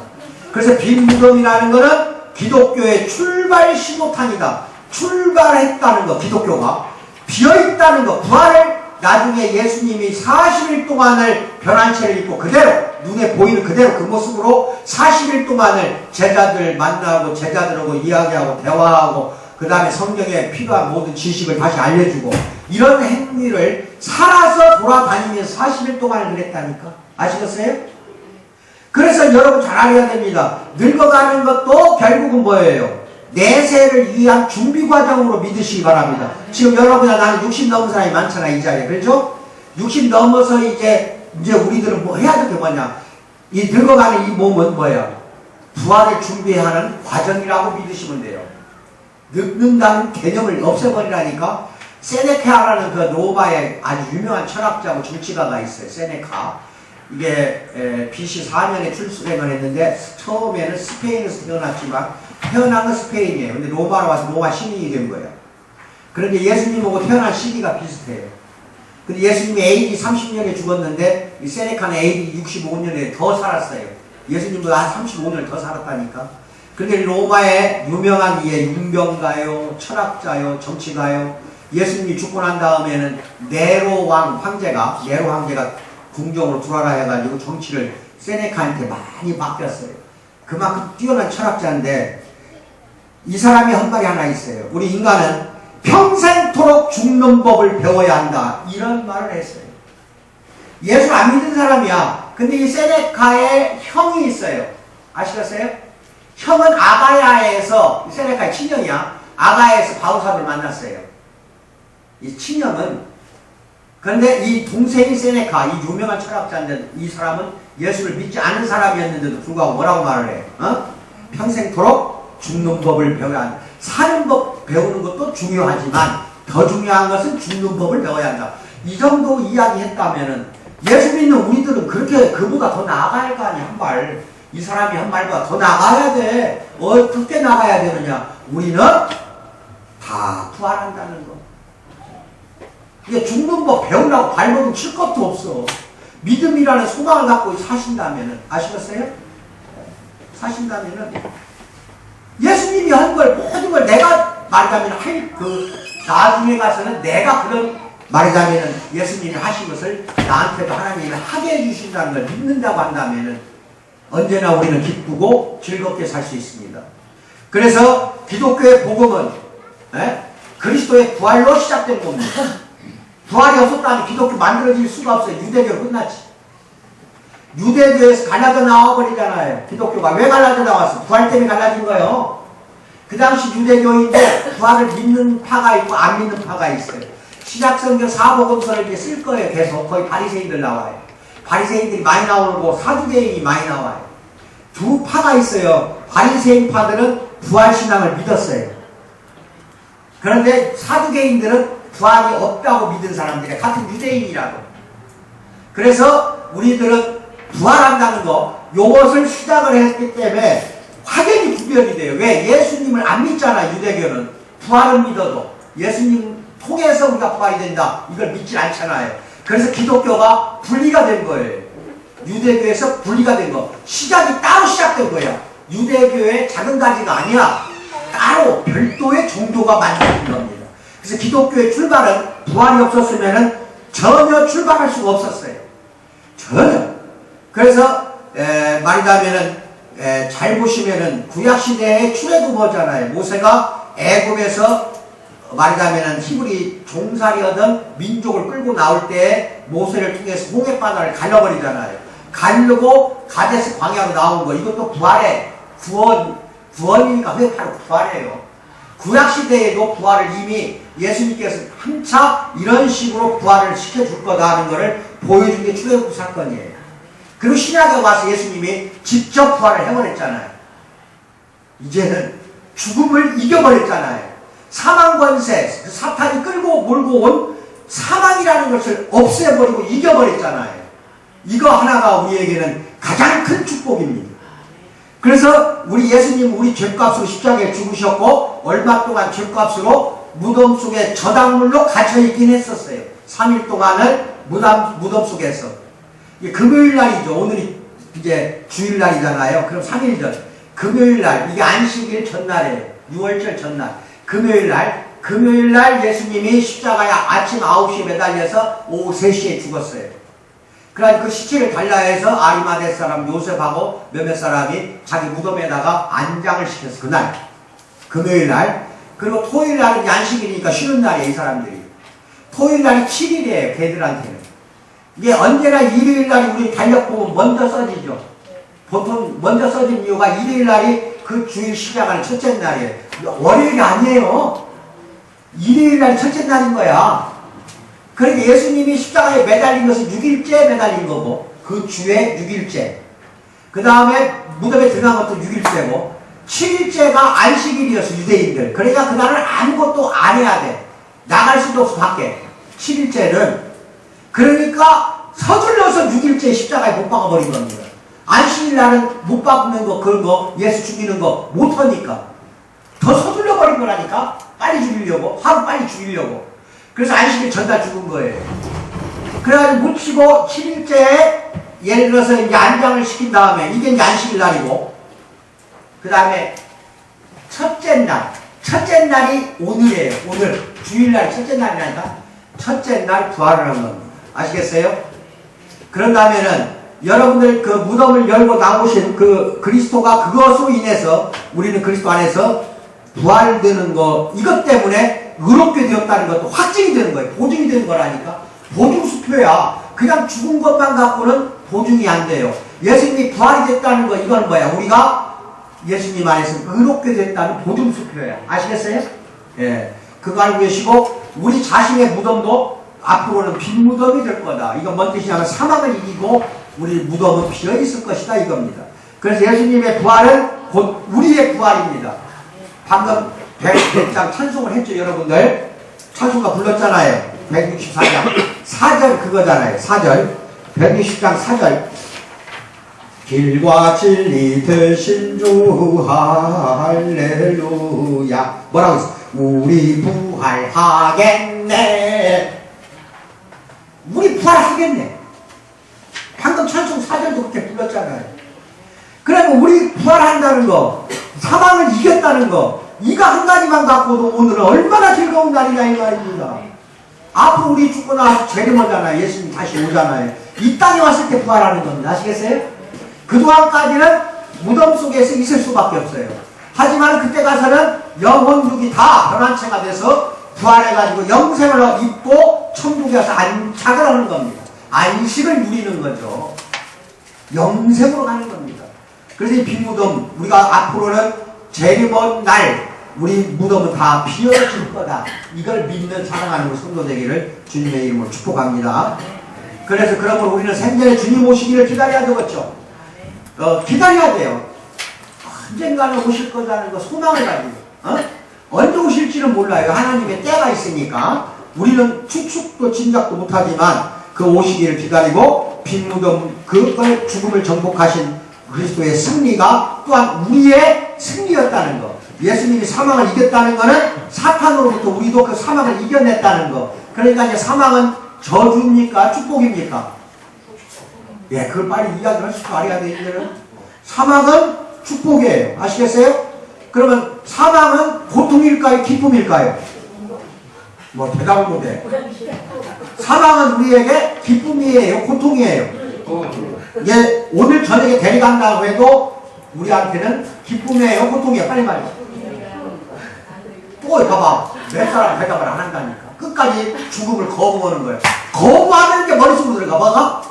그래서 빈 무덤이라는 것은 기독교의 출발 신호탄이다. 출발했다는 것, 기독교가. 비어있다는 것, 부활을 나중에 예수님이 40일 동안을 변환체를 입고 그대로 눈에 보이는 그대로 그 모습으로 40일 동안을 제자들 만나고 제자들하고 이야기하고 대화하고 그 다음에 성경에 필요한 모든 지식을 다시 알려주고 이런 행위를 살아서 돌아다니면서 40일 동안을 그랬다니까. 아시겠어요? 그래서 여러분 잘 알아야 됩니다. 늙어가는 것도 결국은 뭐예요? 내세를 위한 준비 과정으로 믿으시기 바랍니다. 지금 여러분이나 나는 60 넘은 사람이 많잖아, 이 자리에. 그렇죠? 60 넘어서 이제 우리들은 뭐 해야 될 게 뭐냐? 이 늙어가는 이 몸은 뭐예요? 부활을 준비하는 과정이라고 믿으시면 돼요. 늙는다는 개념을 없애버리라니까. 세네카라는 그 로마의 아주 유명한 철학자고 정치가가 있어요. 세네카. 이게 BC 4년에 출생을 했는데 처음에는 스페인에서 태어났지만 태어난 건 스페인이에요. 근데 로마로 와서 로마 시민이 된 거예요. 그런데 예수님하고 태어난 시기가 비슷해요. 근데 예수님이 AD 30년에 죽었는데 이 세네카는 AD 65년에 더 살았어요. 예수님보다 한 35년을 더 살았다니까. 그런데 로마의 유명한 윤병가요, 철학자요, 정치가요. 예수님이 죽고 난 다음에는 네로 황제가 궁정으로 들어와라 해가지고 정치를 세네카한테 많이 맡겼어요. 그만큼 뛰어난 철학자인데 이 사람이 한 말이 하나 있어요. 우리 인간은 평생토록 죽는 법을 배워야 한다. 이런 말을 했어요. 예수 안 믿은 사람이야. 근데 이 세네카의 형이 있어요. 아시겠어요? 형은 아가야에서, 세네카의 친형이야. 아가야에서 바우사를 만났어요. 이 친형은. 그런데 이 동생이 세네카, 이 유명한 철학자인데 이 사람은 예수를 믿지 않은 사람이었는데도 불구하고 뭐라고 말을 해? 평생토록 죽는 법을 배워야 한다. 사는 법 배우는 것도 중요하지만 더 중요한 것은 죽는 법을 배워야 한다. 이 정도 이야기했다면은 예수 믿는 우리들은 그렇게 그보다 더 나아가야 할 거 아니야. 한 발. 이 사람이 한 발보다 더 나가야 돼. 어떻게 나가야 되느냐? 우리는 다 부활한다는 거. 이게 죽는 법 배우려고 발버둥 칠 것도 없어. 믿음이라는 소망을 갖고 사신다면은, 아시겠어요? 사신다면은, 예수님이 한 걸, 모든 걸 내가 말하자면 나중에 가서는 내가 그런 말하자면은 예수님이 하신 것을 나한테도 하나님이 하게 해주신다는 걸 믿는다고 한다면은 언제나 우리는 기쁘고 즐겁게 살 수 있습니다. 그래서 기독교의 복음은 그리스도의 부활로 시작된 겁니다. 부활이 없었다면 기독교 만들어질 수가 없어요. 유대교 끝났지. 유대교에서 갈라져 나와버리잖아요. 기독교가 왜 갈라져 나왔어? 부활 때문에 갈라진 거예요. 그 당시 유대교인데 부활을 믿는 파가 있고 안 믿는 파가 있어요. 신약성경 사복음서를 이렇게 쓸 거예요. 계속 거의 바리새인들 나와요. 바리새인들이 많이 나오고 사두개인이 많이 나와요. 두 파가 있어요. 바리새인 파들은 부활신앙을 믿었어요. 그런데 사두개인들은 부활이 없다고 믿은 사람들이 같은 유대인이라고. 그래서 우리들은 부활한다는 거, 요것을 시작을 했기 때문에 확연히 구별이 돼요. 왜? 예수님을 안 믿잖아, 유대교는. 부활은 믿어도 예수님 통해서 우리가 부활이 된다, 이걸 믿질 않잖아요. 그래서 기독교가 분리가 된 거예요. 유대교에서 분리가 된 거. 시작이 따로 시작된 거야. 유대교의 작은 가지가 아니야. 따로 별도의 종교가 만들어진 겁니다. 그래서 기독교의 출발은 부활이 없었으면 전혀 출발할 수가 없었어요. 전혀. 그래서 말하자면은 잘 보시면은 구약시대의 출애굽어잖아요. 모세가 애굽에서 말하자면은 히브리 종살이하던 민족을 끌고 나올 때 모세를 통해서 홍해바다를 갈라버리잖아요. 가르고 가데스 광야로 나온 거, 이것도 부활의 구원이니까 왜 바로 부활이에요. 구약시대에도 부활을 이미 예수님께서 한차 이런 식으로 부활을 시켜줄 거다 하는 것을 보여준 게 출애굽 사건이에요. 그리고 신약에 와서 예수님이 직접 부활을 해버렸잖아요. 이제는 죽음을 이겨버렸잖아요. 사망 권세, 그 사탄이 끌고 몰고 온 사망이라는 것을 없애버리고 이겨버렸잖아요. 이거 하나가 우리에게는 가장 큰 축복입니다. 그래서 우리 예수님 우리 죄값으로 십자가에 죽으셨고 얼마 동안 죄값으로 무덤 속에 저당물로 갇혀있긴 했었어요. 3일 동안을 무덤 속에서. 금요일날이죠. 오늘이 이제 주일날이잖아요. 그럼 3일 전. 금요일날, 이게 안식일 전날이에요. 6월절 전날. 금요일날 예수님이 십자가에 아침 9시에 매달려서 오후 3시에 죽었어요. 그래서 그 시체를 달라해서 아리마대 사람 요셉하고 몇몇 사람이 자기 무덤에다가 안장을 시켰어. 그날. 금요일날. 그리고 토요일날은 안식일이니까 쉬는 날이에요. 이 사람들이. 토요일날이 7일이에요. 걔들한테는. 이게 언제나 일요일날이 우리 달력보면 먼저 써지죠. 보통 먼저 써진 이유가 일요일날이 그 주일 시작하는 첫째 날이에요. 월요일이 아니에요. 일요일날이 첫째 날인 거야. 그러니까 예수님이 십자가에 매달린 것은 6일째 매달린 거고, 그 주에 6일째. 그 다음에 무덤에 들어간 것도 6일째고, 7일째가 안식일이었어, 유대인들. 그러니까 그날은 아무것도 안 해야 돼. 나갈 수도 없어, 밖에. 7일째는. 그러니까 서둘러서 6일째 십자가에 못 박아버린 겁니다. 안식일날은 못 박는 거, 그런 거, 예수 죽이는 거 못하니까. 더 서둘러 버린 거라니까? 빨리 죽이려고. 하루 빨리 죽이려고. 그래서 안식일 전날 죽은 거예요. 그래가지고 묻히고 7일째에 예를 들어서 이제 안장을 시킨 다음에, 이게 이제 안식일 날이고, 그 다음에 첫째 날이 오늘이에요. 오늘. 주일날이 첫째 날이라니까? 첫째 날 부활을 한 겁니다. 아시겠어요? 그런다면은 여러분들 그 무덤을 열고 나오신 그 그리스도가 그것으로 인해서 우리는 그리스도 안에서 부활되는 거, 이것 때문에 의롭게 되었다는 것도 확증이 되는 거예요. 보증이 되는 거라니까. 보증수표야. 그냥 죽은 것만 갖고는 보증이 안 돼요. 예수님이 부활이 됐다는 거, 이건 뭐야? 우리가 예수님 안에서 의롭게 됐다는 보증수표야. 아시겠어요? 예. 그거 알고 계시고, 우리 자신의 무덤도 앞으로는 빈 무덤이 될 거다. 이건 뭔 뜻이냐면 사망을 이기고 우리 무덤은 비어 있을 것이다, 이겁니다. 그래서 예수님의 부활은 곧 우리의 부활입니다. 방금 100장 찬송을 했죠, 여러분들. 찬송가 불렀잖아요. 164장 4절 그거잖아요. 4절 160장 4절. 길과 진리 되신 주 할렐루야. 뭐라고 했어? 우리 부활하겠네. 우리 부활하겠네. 방금 찬송 4절도 그렇게 불렀잖아요. 그러면 우리 부활한다는 거, 사망을 이겼다는 거, 이거 한 가지만 갖고도 오늘은 얼마나 즐거운 날이냐 이 말입니다. 앞으로 우리 죽고 나서 재림하잖아요. 예수님 다시 오잖아요. 이 땅에 왔을 때 부활하는 겁니다. 아시겠어요? 그동안까지는 무덤 속에서 있을 수밖에 없어요. 하지만 그때 가서는 영혼 육이 다 변환체가 돼서 부활해가지고 영생을 입고 천국에 가서 안착을 하는 겁니다. 안식을 누리는 거죠. 영생으로 가는 겁니다. 그래서 이 빈 무덤, 우리가 앞으로는 재림한 날 우리 무덤은 다 비어질 거다. 이걸 믿는 사랑하는 성도 되기를 주님의 이름으로 축복합니다. 그래서 그러므로 우리는 생전에 주님 오시기를 기다려야 되겠죠. 기다려야 돼요. 언젠가는 오실 거라는 거 소망을 가지고 언제 오실지는 몰라요. 하나님의 때가 있으니까 우리는 추측도 짐작도 못하지만 그 오시기를 기다리고 빈 무덤 그걸 죽음을 정복하신 그리스도의 승리가 또한 우리의 승리였다는 거. 예수님이 사망을 이겼다는 거는 사탄으로부터 우리도 그 사망을 이겨냈다는 거. 그러니까 이제 사망은 저주입니까? 축복입니까? 예, 그걸 빨리 이야기할 줄 알아야 되는데는 사망은 축복이에요. 아시겠어요? 그러면 사망은 고통일까요? 기쁨일까요? 뭐 대답을 못해. 사망은 우리에게 기쁨이에요? 고통이에요? 예, 오늘 저녁에 데려간다고 해도 우리한테는 기쁨이에요? 고통이에요? 빨리 말해. 또 봐봐. 몇 사람 대답을 안 한다니까. 끝까지 죽음을 거부하는 거예요. 거부하는 게 머릿속으로 들어가. 뭐가?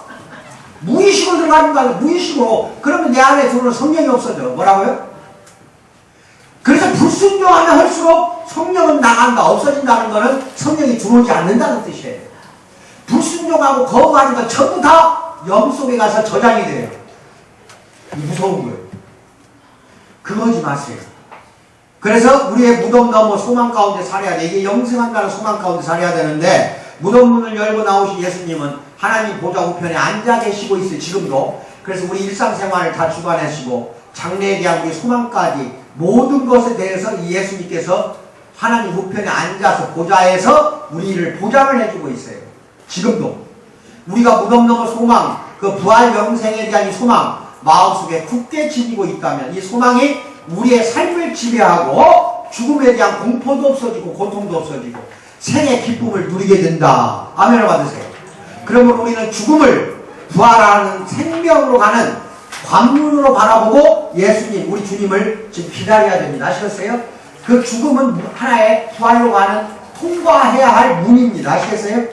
무의식으로 들어가는 거 아니야. 무의식으로. 그러면 내 안에 들어오는 성령이 없어져. 뭐라고요? 그래서 불순종하면 할수록 성령은 나간다. 없어진다는 거는 성령이 들어오지 않는다는 뜻이에요. 불순종하고 거부하는 건 전부 다 영 속에 가서 저장이 돼요. 무서운 거예요. 그러지 마세요. 그래서 우리의 무덤 넘어 소망 가운데 살아야 돼. 이게 영생한다는 소망 가운데 살아야 되는데 무덤 문을 열고 나오신 예수님은 하나님 보좌 우편에 앉아 계시고 있어요. 지금도. 그래서 우리 일상생활을 다 주관하시고 장래에 대한 우리 소망까지 모든 것에 대해서 이 예수님께서 하나님 우편에 앉아서 보좌에서 우리를 보장을 해주고 있어요. 지금도. 우리가 무덤 넘어 소망, 그 부활 영생에 대한 이 소망 마음속에 굳게 지니고 있다면 이 소망이 우리의 삶을 지배하고 죽음에 대한 공포도 없어지고 고통도 없어지고 생의 기쁨을 누리게 된다. 아멘을 받으세요. 그러면 우리는 죽음을 부활하는 생명으로 가는 관문으로 바라보고 예수님, 우리 주님을 지금 기다려야 됩니다. 아시겠어요? 그 죽음은 하나의 부활로 가는 통과해야 할 문입니다. 아시겠어요?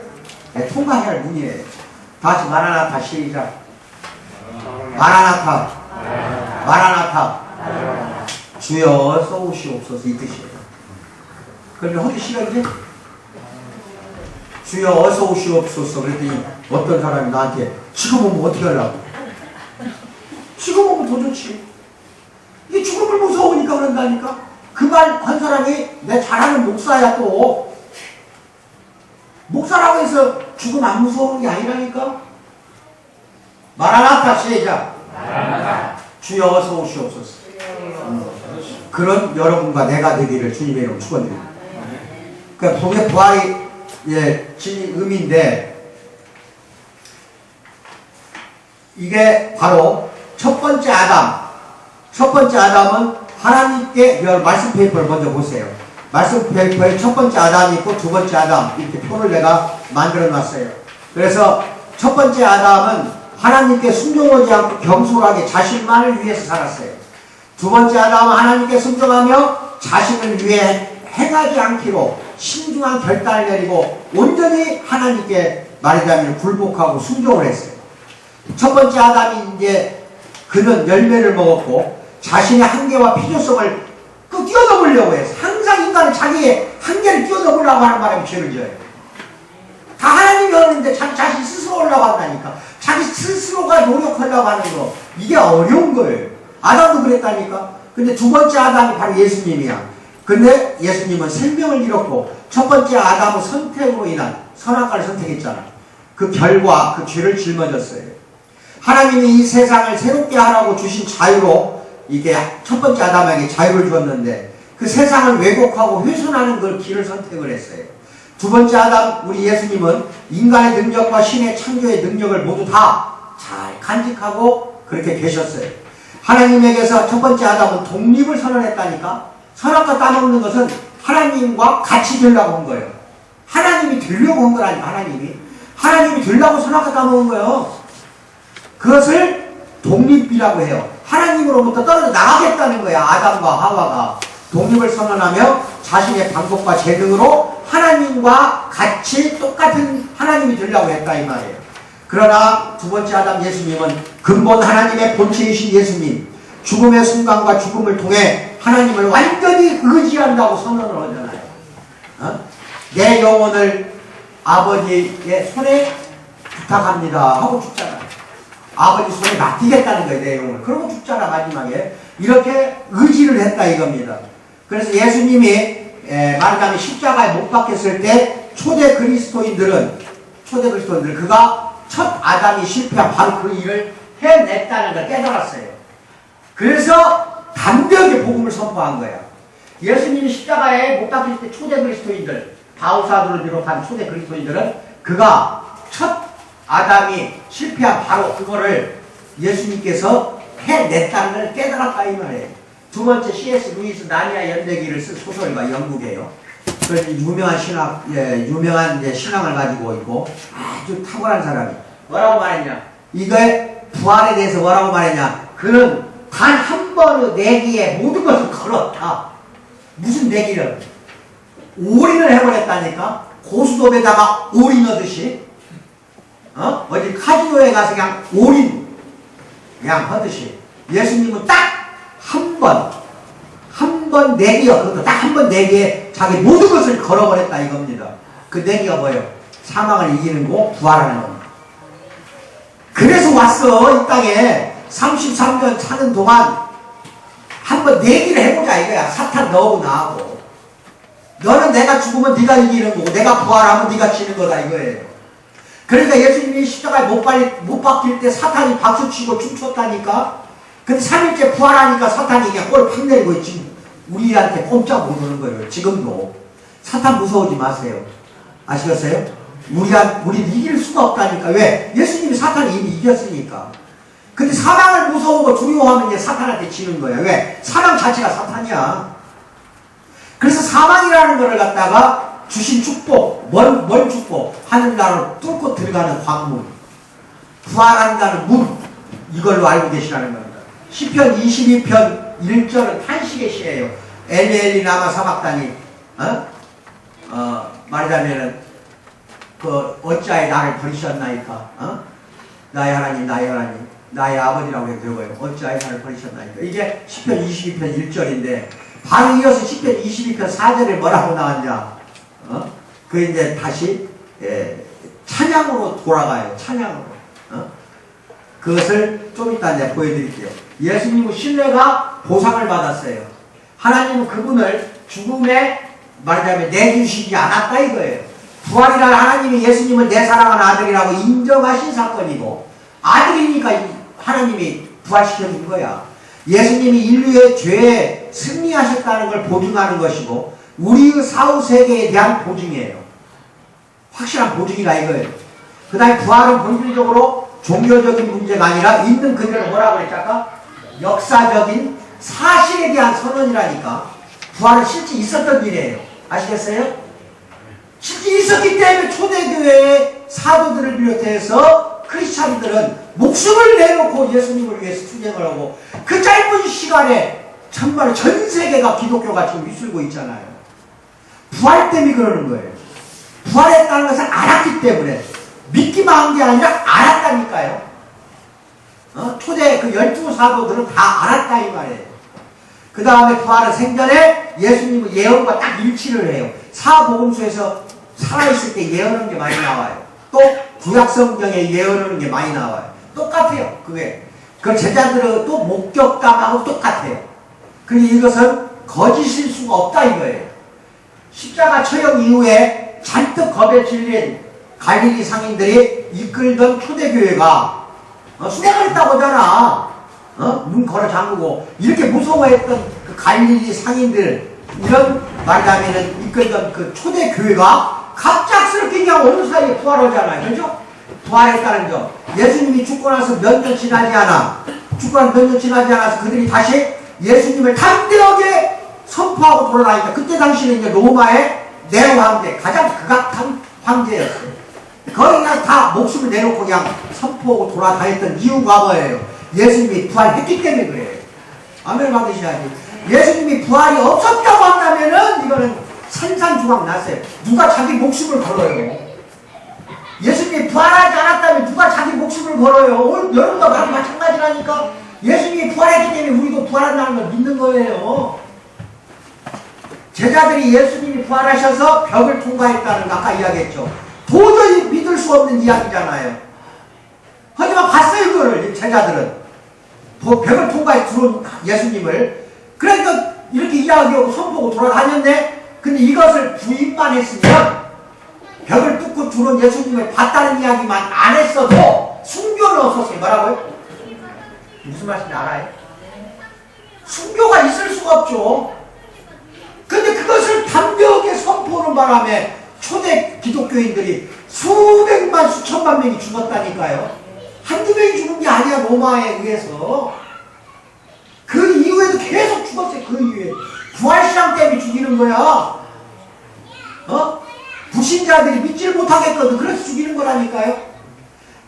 네, 통과해야 할 문이에요. 다시 마라나타 시작. 마라나타. 마라나타. 주여 써오시옵소서 이 뜻이에요. 그러면 어디 시간이지? 주여 어서 오시옵소서 그랬더니 어떤 사람이 나한테 지금 오면 어떻게 하려고? 지금 오면 더 좋지. 이게 죽음을 무서우니까 그런다니까. 그 말 한 사람이 내 잘하는 목사야 또. 목사라고 해서 죽음 안 무서운 게 아니라니까. 마라나타 시작. 마라나타. 주여 어서 오시옵소서. 그런 여러분과 내가 되기를 주님의 이름으로 축원드립니다. 그러니까 속의 부활이 의미인데 이게 바로 첫 번째 아담. 첫 번째 아담은 하나님께 말씀 페이퍼를 먼저 보세요. 말씀 페이퍼에 첫 번째 아담이 있고 두 번째 아담 이렇게 표를 내가 만들어 놨어요. 그래서 첫 번째 아담은 하나님께 순종하지 않고 겸손하게 자신만을 위해서 살았어요. 두 번째 아담은 하나님께 순종하며 자신을 위해 행하지 않기로 신중한 결단을 내리고 온전히 하나님께 말하자면 굴복하고 순종을 했어요. 첫 번째 아담이 이제 그는 열매를 먹었고 자신의 한계와 필요성을 뛰어넘으려고 해서 항상 인간은 자기의 한계를 뛰어넘으려고 하는 바람에 죄를 지어요. 다 하나님이 하는데 자기 스스로 올라간다니까. 자기 스스로가 노력하려고 하는 거 이게 어려운 거예요. 아담도 그랬다니까. 근데 두 번째 아담이 바로 예수님이야. 근데 예수님은 생명을 잃었고 첫 번째 아담의 선택으로 인한 선악과를 선택했잖아. 그 결과 그 죄를 짊어졌어요. 하나님이 이 세상을 새롭게 하라고 주신 자유로 이게 첫 번째 아담에게 자유를 주었는데 그 세상을 왜곡하고 훼손하는 그 길을 선택을 했어요. 두 번째 아담 우리 예수님은 인간의 능력과 신의 창조의 능력을 모두 다 잘 간직하고 그렇게 계셨어요. 하나님에게서 첫 번째 아담은 독립을 선언했다니까. 선악과 따먹는 것은 하나님과 같이 되려고 한 거예요. 하나님이 되려고 한 거라니까. 하나님이 되려고 선악과 따먹은 거예요. 그것을 독립이라고 해요. 하나님으로부터 떨어져 나가겠다는 거야. 아담과 하와가 독립을 선언하며 자신의 방법과 재능으로 하나님과 같이 똑같은 하나님이 되려고 했다 이 말이에요. 그러나 두 번째 아담 예수님은 근본 하나님의 본체이신 예수님, 죽음의 순간과 죽음을 통해 하나님을 완전히 의지한다고 선언을 하잖아요. 내 영혼을 아버지의 손에 부탁합니다 하고 죽잖아요. 아버지 손에 맡기겠다는 거예요, 내용을. 그러고 죽잖아, 마지막에. 이렇게 의지를 했다 이겁니다. 그래서 예수님이 말하자면 십자가에 못 박혔을 때 초대 그리스도인들 그가 첫 아담이 실패한 바로 그 일을 해냈다는 걸 깨달았어요. 그래서 담대하게 복음을 선포한 거야. 예수님이 십자가에 못 박힐 때 초대 그리스도인들, 바울사도를 비롯한 초대 그리스도인들은 그가 첫 아담이 실패한 바로 그거를 예수님께서 해냈다는 걸 깨달았다 이 말이에요. 두 번째 C.S. 루이스 나니아 연대기를 쓴 소설가 영국이에요. 그 유명한 유명한 이제 신앙을 가지고 있고 아주 탁월한 사람이 뭐라고 말했냐? 이거의 부활에 대해서 뭐라고 말했냐? 그는 단 한 번의 내기에 모든 것을 걸었다. 무슨 내기를? 올인을 해버렸다니까? 고수톱에다가 올인 넣듯이 어디 카지노에 가서 그냥 올인 그냥 하듯이 예수님은 딱 한 번 내기요. 그것도 딱 한 번 내기에 자기 모든 것을 걸어버렸다 이겁니다. 그 내기가 뭐예요? 사망을 이기는 거, 부활하는 겁니다. 그래서 왔어. 이 땅에 33년 사는 동안 한번 내기를 해보자 이거야. 사탄 너하고 나하고. 너는 내가 죽으면 네가 이기는 거고 내가 부활하면 네가 지는 거다 이거예요. 그러니까 예수님이 십자가에 못 박힐 때 사탄이 박수치고 춤췄다니까. 근데 3일째 부활하니까 사탄이 그냥 꼴 팍 내리고 지금 우리한테 꼼짝 못 오는 거예요. 지금도. 사탄 무서워하지 마세요. 아시겠어요? 우리 이길 수가 없다니까. 왜? 예수님이 사탄을 이미 이겼으니까. 근데 사망을 무서워하고 두려워하면 이제 사탄한테 지는 거야. 왜? 사망 자체가 사탄이야. 그래서 사망이라는 거를 갖다가 주신 축복, 뭔 축복? 하늘나라로 뚫고 들어가는 관문, 부활한다는 문, 이걸로 알고 계시라는 겁니다. 시편 22편 1절은 탄식의 시예요. 엘리 나마 사박다니 말하자면은 어찌하여 나를 버리셨나이까? 나의 하나님 나의 아버지라고 해도 되고요. 어찌하여 나를 버리셨나이까? 이게 시편 22편 1절인데 바로 이어서 시편 22편 4절에 뭐라고 나왔냐? 그 이제 다시 찬양으로 돌아가요. 찬양으로. 그것을 좀 이따 이제 보여드릴게요. 예수님은 신뢰가 보상을 받았어요. 하나님은 그분을 죽음에 말하자면 내주시지 않았다 이거예요. 부활이란 하나님이 예수님을 내 사랑하는 아들이라고 인정하신 사건이고 아들이니까 하나님이 부활시켜준 거야. 예수님이 인류의 죄에 승리하셨다는 걸 보증하는 것이고 우리의 사후세계에 대한 보증이에요. 확실한 보증이라 이거예요. 그 다음에 부활은 본질적으로 종교적인 문제가 아니라 있는 그대로 뭐라고 그랬지 아까? 역사적인 사실에 대한 선언이라니까. 부활은 실제 있었던 일이에요. 아시겠어요? 실제 있었기 때문에 초대교회의 사도들을 비롯해서 크리스찬들은 목숨을 내놓고 예수님을 위해서 투쟁을 하고 그 짧은 시간에 정말 전 세계가 기독교가 지금 휩쓸고 있잖아요. 부활 때문에 그러는 거예요. 부활했다는 것을 알았기 때문에 믿기만 한 게 아니라 알았다니까요. 초대 그 12사도들은 다 알았다 이 말이에요. 그 다음에 부활은 생전에 예수님은 예언과 딱 일치를 해요. 사복음서에서 살아있을 때 예언하는 게 많이 나와요. 또 구약성경에 예언하는 게 많이 나와요. 똑같아요. 그게. 그 제자들은 또 목격담하고 똑같아요. 그리고 이것은 거짓일 수가 없다 이거예요. 십자가 처형 이후에 잔뜩 겁에 질린 갈릴리 상인들이 이끌던 초대교회가 숨어버렸다고 하잖아. 눈 걸어 잠그고 이렇게 무서워했던 그 갈릴리 상인들 이런 말하자면은 이끌던 그 초대교회가 갑작스럽게 그냥 어느 사이에 부활하잖아요. 그죠? 부활했다는 점. 예수님이 죽고 나서 몇 년 지나지 않아서 그들이 다시 예수님을 담대하게 선포하고 돌아다니까 그때 당시는 이제 로마의 네로 황제, 가장 극악한 황제였어요. 거의 그냥 다 목숨을 내놓고 그냥 선포하고 돌아다녔던 이유가 뭐예요? 예수님이 부활했기 때문에 그래요. 아멘 받으셔야지. 예수님이 부활이 없었다고 한다면은 이거는 산산조각 났어요. 누가 자기 목숨을 걸어요? 예수님이 부활하지 않았다면 누가 자기 목숨을 걸어요? 오늘 여러분과 나랑 마찬가지라니까. 예수님이 부활했기 때문에 우리도 부활한다는 걸 믿는 거예요. 제자들이 예수님이 부활하셔서 벽을 통과했다는 거 아까 이야기했죠. 도저히 믿을 수 없는 이야기잖아요. 하지만 봤어요, 그거를, 제자들은. 벽을 통과해 들어온 예수님을. 그러니까 이렇게 이야기하고 손보고 돌아다녔네? 근데 이것을 부인만 했으면, 벽을 뚫고 들어온 예수님을 봤다는 이야기만 안 했어도, 순교는 없었어요. 뭐라고요? 무슨 말인지 알아요? 순교가 있을 수가 없죠. 근데 그것을 담대하게 선포하는 바람에 초대 기독교인들이 수백만 수천만 명이 죽었다니까요. 한두 명이 죽은 게 아니야. 로마에 의해서. 그 이후에도 계속 죽었어요. 그 이후에 부활신앙 때문에 죽이는 거야. 불신자들이 믿지를 못하겠거든. 그래서 죽이는 거라니까요.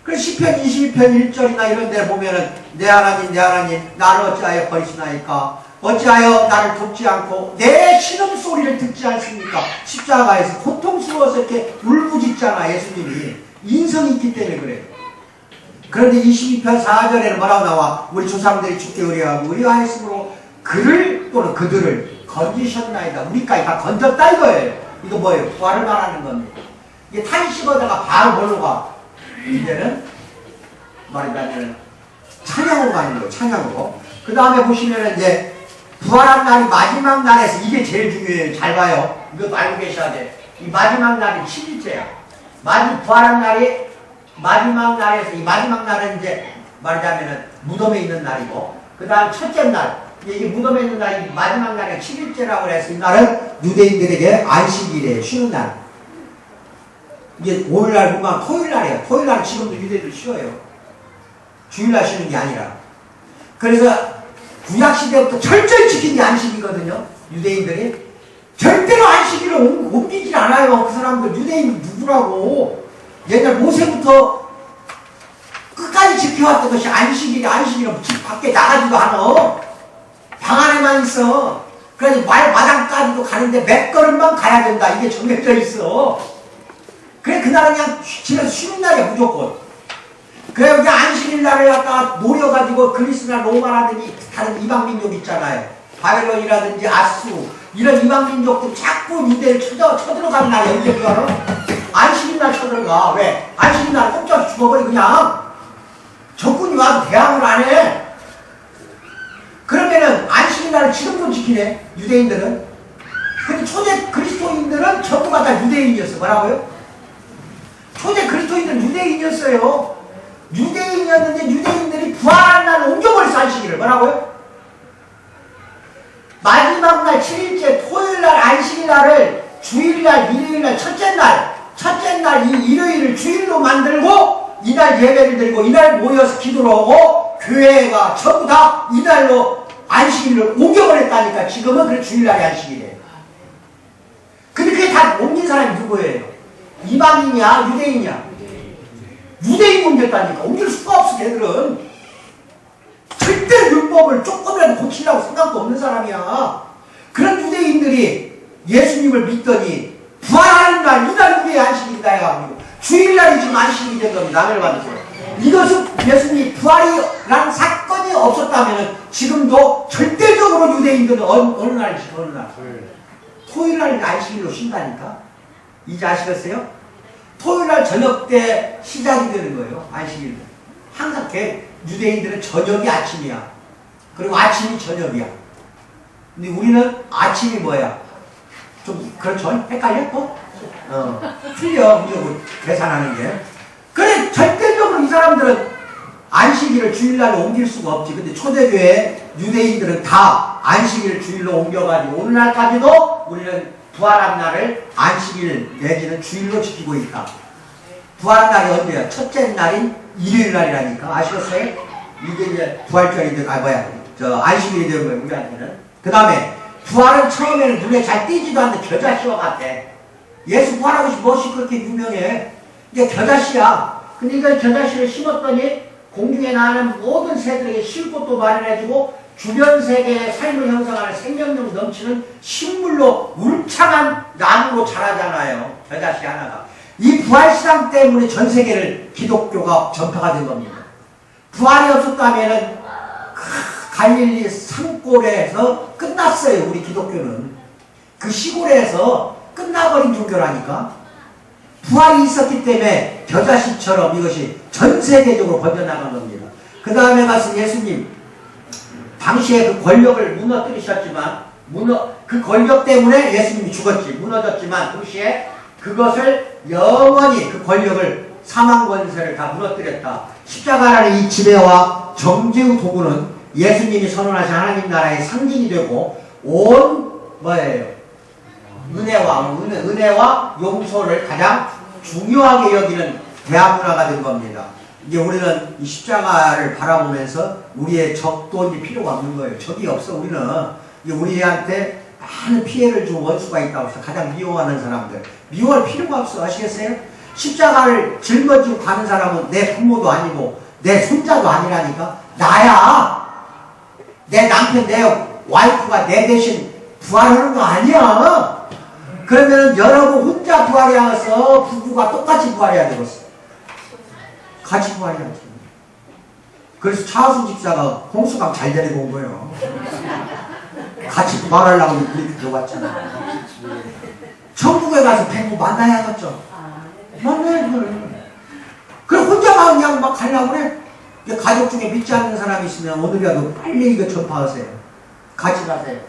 그래서 시편 22편 1절이나 이런 데 보면은 내 하나님 나를 어찌하여 버리시나이까, 어찌하여 나를 돕지 않고 내 신음소리를 듣지 않습니까? 십자가에서 고통스러워서 이렇게 울부짖잖아. 예수님이 인성이 있기 때문에 그래요. 그런데 22편 4절에는 뭐라고 나와? 우리 조상들이 죽게 의뢰하고 의뢰하였으므로 그를 또는 그들을 건지셨나이다. 우리까지 다 건졌다 이거예요. 이거 뭐예요? 부활을 말하는 겁니다. 이게 탄식하다가 바로 뭘로 가? 이제는 말하자면 찬양으로 가는 거예요. 찬양으로. 그 다음에 보시면 이제 부활한 날이 마지막 날에서, 이게 제일 중요해요. 잘 봐요. 이것도 알고 계셔야 돼. 이 마지막 날이 7일째야. 부활한 날이 마지막 날에서, 이 마지막 날은 이제 말하자면 무덤에 있는 날이고, 그 다음 첫째 날, 이게 무덤에 있는 날이 마지막 날이 7일째라고 해서 이 날은 유대인들에게 안식일이에요. 쉬는 날. 이게 오늘날 보면 토요일날이에요. 토요일날 지금도 유대인들 쉬어요. 주일날 쉬는 게 아니라. 그래서 구약시대부터 철저히 지킨 게 안식이거든요. 유대인들이. 절대로 안식일을 옮기질 않아요. 그 사람들. 유대인 누구라고. 옛날 모세부터 끝까지 지켜왔던 것이 안식일은 집 밖에 나가지도 않아. 방 안에만 있어. 그래서 마당까지도 가는데 몇 걸음만 가야 된다. 이게 정해져 있어. 그래, 그날은 그냥 집에서 쉬는 날이야, 무조건. 그래, 그냥 안식일 날을 갖다가 노려가지고 그리스나 로마라든지 다른 이방민족 있잖아요. 바벨론이라든지 아수, 이런 이방민족들 자꾸 유대를 쳐들어가는 날이 언제 그거는? 안식일 날 쳐들어가. 왜? 안식일 날 꼼짝없이 죽어버려, 그냥. 적군이 와도 대항을 안 해. 그러면은 안식일 날을 지금도 지키네, 유대인들은. 근데 초대 그리스도인들은 전부가 다 유대인이었어. 뭐라고요? 초대 그리스도인들은 유대인이었어요. 유대인이었는데 유대인들이 부활한 날을 옮겨버렸어. 안식일을. 뭐라고요? 마지막 날 7일째 토요일날 안식일날을 주일날, 일요일날, 첫째 날 이 일요일을 주일로 만들고 이날 예배를 드리고 이날 모여서 기도를 하고 교회가 전부 다 이날로 안식일을 옮겨버렸다니까. 지금은 그래 주일날이 안식일이에요. 근데 그게 다 옮긴 사람이 누구예요? 이방인이야? 유대인이야? 유대인 옮겼다니까. 옮길 수가 없어. 걔들은 절대 율법을 조금이라도 고치려고 생각도 없는 사람이야. 그런 유대인들이 예수님을 믿더니 부활하는 날 이날 우리의 안식일이다 해가지고 주일날이 지금 안식일이 된 겁니다. 남을 받으세요. 이것은 예수님이 부활이라는 사건이 없었다면 지금도 절대적으로 유대인들은 어느 날이지? 어느 날? 토요일날 안식일로 쉰다니까. 이제 아시겠어요? 토요일날 저녁 때 시작이 되는 거예요. 안식일. 항상 유대인들은 저녁이 아침이야. 그리고 아침이 저녁이야. 근데 우리는 아침이 뭐야? 좀 그렇죠? 헷갈려? 또? 틀려. 우리가 계산하는 게. 그래, 절대적으로 이 사람들은 안식일을 주일날로 옮길 수가 없지. 근데 초대교회 유대인들은 다 안식일을 주일로 옮겨가지고 오늘날까지도 우리는 부활한 날을 안식일 내지는 주일로 지키고 있다. 부활한 날이 언제야? 첫째 날인 일요일 날이라니까. 아시겠어요? 이게 이제 부활절이 안식일이 되는 거예요, 우리한테는. 그 다음에 부활은 처음에는 눈에 잘 띄지도 않는 겨자씨와 같아. 예수 부활하고 무엇이 그렇게 유명해? 이게 겨자씨야. 근데 이걸 겨자씨를 심었더니 공중에 나는 모든 새들에게 쉴 곳도 마련해주고 주변 세계의 삶을 형성하는 생명력 넘치는 식물로 울창한 나무로 자라잖아요. 겨자씨 하나가. 이 부활신앙 때문에 전 세계를 기독교가 전파가 된 겁니다. 부활이 없었다면은 갈릴리 산골에서 끝났어요. 우리 기독교는. 그 시골에서 끝나버린 종교라니까. 부활이 있었기 때문에 겨자씨처럼 이것이 전 세계적으로 번져나간 겁니다. 그 다음에 가서 예수님 당시에 그 권력을 무너뜨리셨지만 그 권력 때문에 예수님이 죽었지, 무너졌지만 동시에 그것을 영원히 그 권력을 사망 권세를 다 무너뜨렸다. 십자가라는 이 지배와 정죄의 도구는 예수님이 선언하신 하나님 나라의 상징이 되고 온 뭐예요? 은혜와 용서를 가장 중요하게 여기는 대한문화가 된 겁니다. 이제 우리는 이 십자가를 바라보면서 우리의 적도 이제 필요가 없는 거예요. 적이 없어. 우리는 이제 우리한테 많은 피해를 준 원수가 있다고 해서 가장 미워하는 사람들. 미워할 필요가 없어. 아시겠어요? 십자가를 짊어지고 가는 사람은 내 부모도 아니고 내 손자도 아니라니까. 나야. 내 남편, 내 와이프가 내 대신 부활하는 거 아니야. 그러면 여러분 혼자 부활해야겠어? 부부가 똑같이 부활해야 되겠어? 같이 부활해야지. 그래서 차하순 집사가 홍수강 잘 데리고 온 거예요. 같이 부활하려고 그렇게 들어갔잖아. 천국에 가서 배부 만나야겠죠. 만나야죠. 그래 혼자만 그냥 막 가려고 그래. 가족 중에 믿지 않는 사람이 있으면 오늘이라도 빨리 이거 전파하세요. 같이 가세요.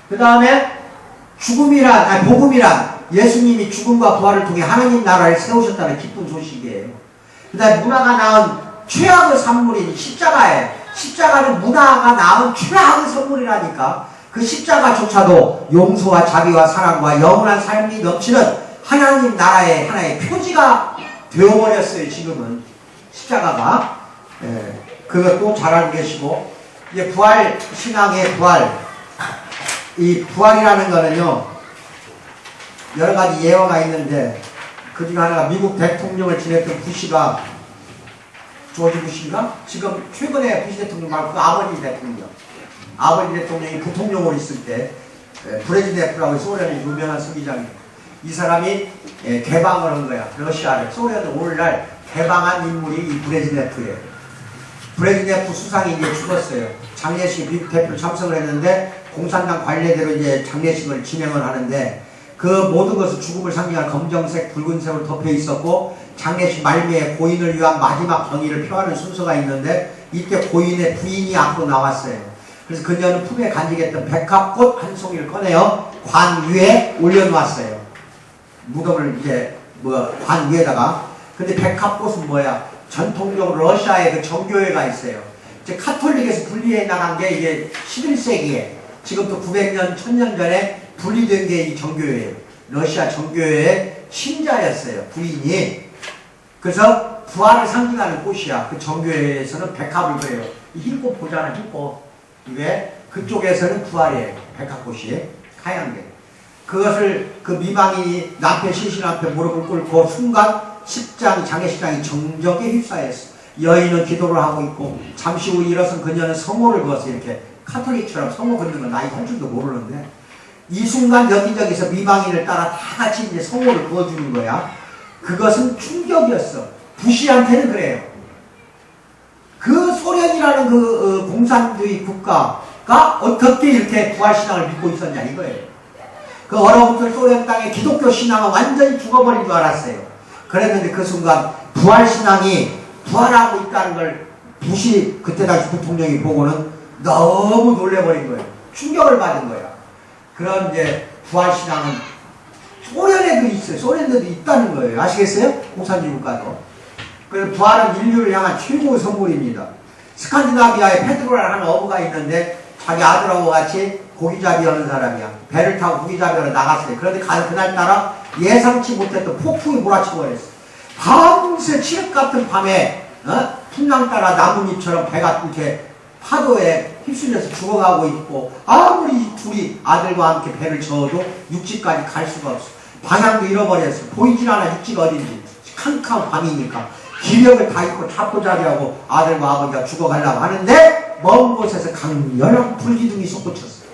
그 다음에 복음이란 예수님이 죽음과 부활을 통해 하나님 나라를 세우셨다는 기쁜 소식이에요. 그 다음에 문화가 낳은 최악의 산물인 십자가예요. 십자가는 문화가 낳은 최악의 선물이라니까. 그 십자가조차도 용서와 자비와 사랑과 영원한 삶이 넘치는 하나님 나라의 하나의 표지가 되어버렸어요. 지금은 십자가가. 그것도 잘 알고 계시고, 이제 부활 신앙의 부활, 이 부활이라는 거는요 여러 가지 예화가 있는데 그 중에 하나가 미국 대통령을 지냈던 부시가, 조지 부시인가? 지금 최근에 부시 대통령 말고 그 아버지 대통령이 부통령으로 있을 때 브레즈네프라고 소련의 유명한 서기장이에요. 이 사람이 개방을 한 거야. 러시아를. 소련을 오늘날 개방한 인물이 이 브레즈네프예요. 브레즈네프 수상이 이제 죽었어요. 장례식 미국 대표로 참석을 했는데 공산당 관례대로 이제 장례식을 진행을 하는데 그 모든 것을 죽음을 상징하는 검정색, 붉은색으로 덮여 있었고 장례식 말미에 고인을 위한 마지막 경의를 표하는 순서가 있는데 이때 고인의 부인이 앞으로 나왔어요. 그래서 그녀는 품에 간직했던 백합꽃 한 송이를 꺼내어 관 위에 올려놓았어요. 무덤을 이제 관 위에다가. 근데 백합꽃은 뭐야? 전통적으로 러시아에 그 정교회가 있어요. 이제 카톨릭에서 분리해 나간 게 이게 11세기에 지금부터 900년, 1000년 전에 분리된 게 이 정교회예요. 러시아 정교회의 신자였어요. 부인이. 그래서 부활을 상징하는 꽃이야. 그 정교회에서는 백합을 그래요. 이 흰꽃 보잖아, 흰꽃. 이게 그쪽에서는 부활이에요. 백합꽃이. 하얀 게. 그것을 그 미망이 남편 시신 앞에 무릎을 꿇고 순간 장례식장이 정적에 휩싸였어. 여인은 기도를 하고 있고 잠시 후 일어선 그녀는 성호를 그었어. 이렇게 카톨릭처럼 성호 걷는 건 나이 한 줄도 모르는데 이 순간 여기저기서 미망인을 따라 다 같이 이제 성호를 그어주는 거야. 그것은 충격이었어. 부시한테는 그래요. 그 소련이라는 그 공산주의 국가가 어떻게 이렇게 부활신앙을 믿고 있었냐 이거예요. 그 얼어붙은 소련 땅의 기독교 신앙은 완전히 죽어버린 줄 알았어요. 그랬는데 그 순간 부활신앙이 부활하고 있다는 걸 부시 그때 당시 부통령이 보고는 너무 놀래버린 거예요. 충격을 받은 거야. 그런 이제 부활신앙은 소련에도 있어요. 소련에도 있다는 거예요. 아시겠어요? 공산주의 국가도. 그래서 부활은 인류를 향한 최고의 선물입니다. 스칸디나비아에 페드로라는 어부가 있는데 자기 아들하고 같이 고기잡이 하는 사람이야. 배를 타고 고기잡이하러 나갔어요. 그런데 그날따라 예상치 못했던 폭풍이 몰아치고 그랬어. 밤새 칠흑 같은 밤에 풍랑 따라 나뭇잎처럼 배가 이렇게 파도에 휩쓸려서 죽어가고 있고 아무리 둘이 아들과 함께 배를 저어도 육지까지 갈 수가 없어. 방향도 잃어버렸어. 보이질 않아. 육지가 어딘지. 캄캄 밤이니까 기력을 다 잃고 잡고자기하고 아들과 아버지가 죽어가려고 하는데 먼 곳에서 강렬한 불기둥이 솟구쳤어.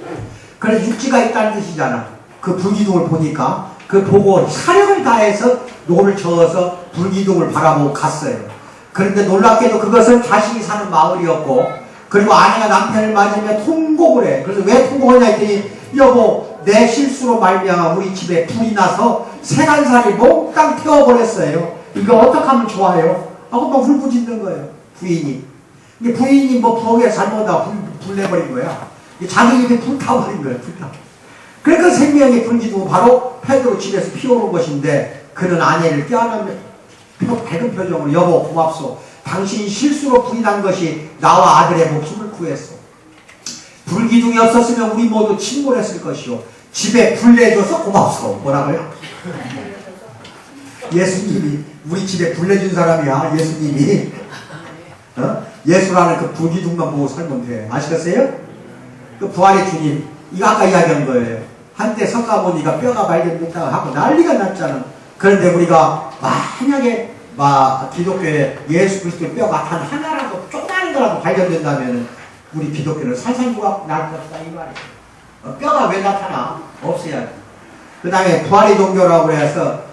그래서 육지가 있다는 뜻이잖아. 그 불기둥을 보니까 그 보고 사력을 다해서 노를 저어서 불기둥을 바라보고 갔어요. 그런데 놀랍게도 그것은 자신이 사는 마을이었고 그리고 아내가 남편을 맞으며 통곡을 해. 그래서 왜 통곡하냐 했더니 여보 내 실수로 말미암아 우리 집에 불이 나서 세간살이 몽땅 태워버렸어요. 이거 어떻게 하면 좋아요? 하고 막 울부짖는 거예요. 부인이. 근데 부인이 뭐 부엌에 잘못하다 불 내버린 거야. 자기 입에 불 타버린 거예요. 불 타. 그러니까 생명의 불기둥은 바로 페드로 집에서 피어오른 것인데, 그는 아내를 껴안으며 밝은 표정으로 여보 고맙소. 당신이 실수로 불이 난 것이 나와 아들의 목숨을 구했소. 불기둥이 없었으면 우리 모두 침몰했을 것이오. 집에 불 내줘서 고맙소. 뭐라고요? 예수님이 우리 집에 불 내준 사람이야. 예수님이. 예수라는 그 불기둥만 보고 살면 돼. 아시겠어요? 그 부활의 주님, 이거 아까 이야기한 거예요. 한때 석가모니가 뼈가 발견됐다고 하고 난리가 났잖아. 그런데 우리가 만약에 기독교에 예수 그리스도의 뼈가 단 하나라도 조그마한 거라도 발견된다면 우리 기독교는 산산조각 날 것이다 이 말이에요. 뼈가 왜 나타나? 없어야 돼. 그 다음에 부활의 종교라고 해서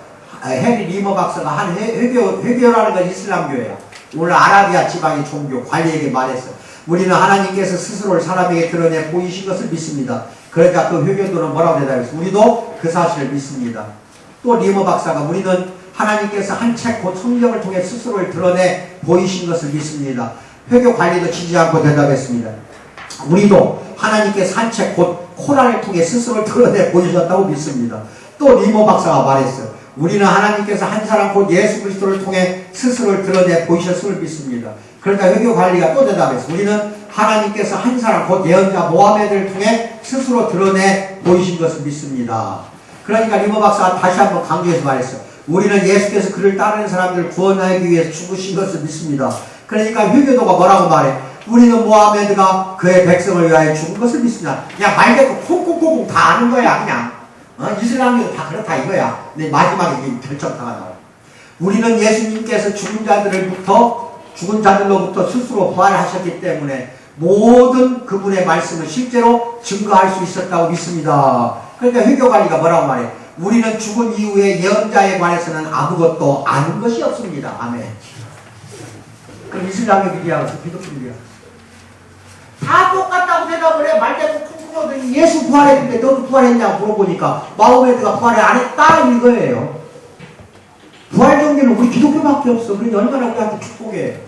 해리 리머 박사가 한 회교라는 건 이슬람교예요. 오늘 아라비아 지방의 종교 관리에게 말했어. 우리는 하나님께서 스스로를 사람에게 드러내 보이신 것을 믿습니다. 그러니까 그 회교도는 뭐라고 대답했어? 우리도 그 사실을 믿습니다. 또 리머 박사가 우리는 하나님께서 한 책 곧 성경을 통해 스스로를 드러내 보이신 것을 믿습니다. 회교 관리도 지지 않고 대답했습니다. 우리도 하나님께서 한 책 곧 코란을 통해 스스로를 드러내 보이셨다고 믿습니다. 또 리머 박사가 말했어요. 우리는 하나님께서 한 사람 곧 예수 그리스도를 통해 스스로를 드러내 보이셨음을 믿습니다. 그러니까 회교 관리가 또 대답했어요. 우리는 하나님께서 한 사람 곧 예언자 모하메드를 통해 스스로 드러내 보이신 것을 믿습니다. 그러니까 리머 박사가 다시 한번 강조해서 말했어요. 우리는 예수께서 그를 따르는 사람들을 구원하기 위해서 죽으신 것을 믿습니다. 그러니까 회교도가 뭐라고 말해? 우리는 모하메드가 그의 백성을 위하여 죽은 것을 믿습니다. 그냥 말 대꾸 콩콩콩콩 다 아는 거야 그냥. 이슬람교도 다 그렇다 이거야. 근데 마지막에 결정타가 나와. 우리는 예수님께서 죽은 자들로부터 스스로 부활하셨기 때문에 모든 그분의 말씀을 실제로 증거할 수 있었다고 믿습니다. 그러니까 회교관리가 뭐라고 말해? 우리는 죽은 이후에 예언자에 관해서는 아무것도 아는 것이 없습니다. 아멘. 그럼 이슬람의 비디아가 기독교 비디아 다 똑같다고 대답을 해. 말대꾸 쿵쿵 하더니 예수 부활했는데 너도 부활했냐고 물어보니까 마호메드가 부활을 안 했다 이거예요. 부활 종교는 우리 기독교밖에 없어. 그러니 얼마나 우리한테 축복해.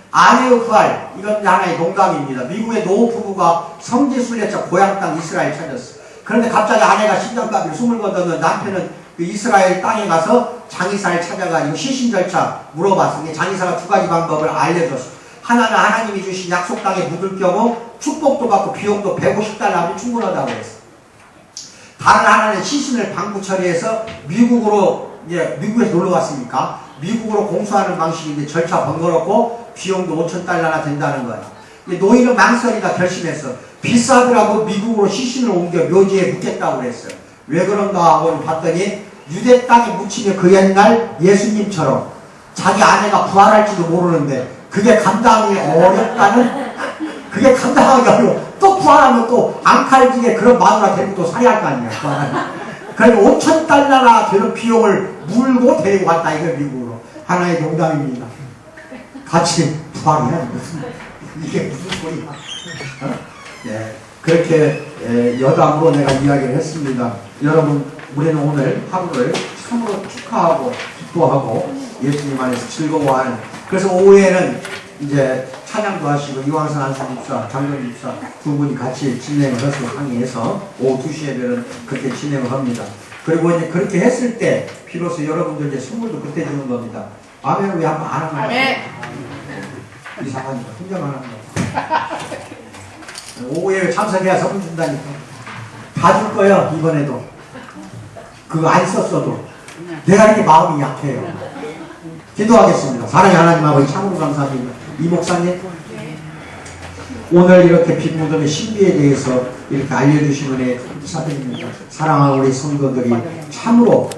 아내의 부활, 이건 하나의 농담입니다. 미국의 노 부부가 성지순례차 고향 땅 이스라엘 찾았어. 그런데 갑자기 아내가 심장마비로 숨을 거두는 남편은 그 이스라엘 땅에 가서 장의사를 찾아가지고 시신 절차 물어봤어. 장의사가 두 가지 방법을 알려줬어. 하나는 하나님이 주신 약속 땅에 묻을 경우 축복도 받고 비용도 150달러 하면 충분하다고 했어. 다른 하나는 시신을 방부 처리해서 미국에서 놀러 왔으니까 미국으로 공수하는 방식인데 절차 번거롭고 비용도 5,000달러나 된다는 거야. 노인은 망설이다 결심했어. 비싸더라도 미국으로 시신을 옮겨 묘지에 묻겠다고 그랬어요. 왜 그런가 하고 봤더니 유대 땅에 묻히면 그 옛날 예수님처럼 자기 아내가 부활할지도 모르는데 그게 감당이 어렵다는, 그게 감당하기 어려워. 또 부활하면 또 앙칼지게 그런 마누라 데리고 또 살해할 거 아니야. 그래서 5,000달러나 되는 비용을 물고 데리고 갔다 이거 미국으로. 하나의 농담입니다. 같이 부활이야. 이게 무슨 소리야. 네, 그렇게 여담으로 내가 이야기를 했습니다. 여러분, 우리는 오늘 하루를 참으로 축하하고 기뻐하고 예수님 안에서 즐거워하는, 그래서 오후에는 이제 찬양도 하시고 이왕선 안수집사, 장로집사 두 분이 같이 진행을 해서 항의해서 오후 2시 예배는 그렇게 진행을 합니다. 그리고 이제 그렇게 했을 때 비로소 여러분들 이제 선물도 그때 주는 겁니다. 아멘. 왜 한번 안 하는 거야? 이상하니까 혼자만 하는 거야. 오후에 참석해야 선물 준다니까. 다 줄 거야 이번에도. 그거 안 썼어도. 내가 이렇게 마음이 약해요. 기도하겠습니다. 사랑의 하나님 아버지 참으로 감사합니다. 이 목사님 오늘 이렇게 빈 무덤의 신비에 대해서 이렇게 알려주신 은혜에 감사드립니다. 사랑하는 우리 성도들이 참으로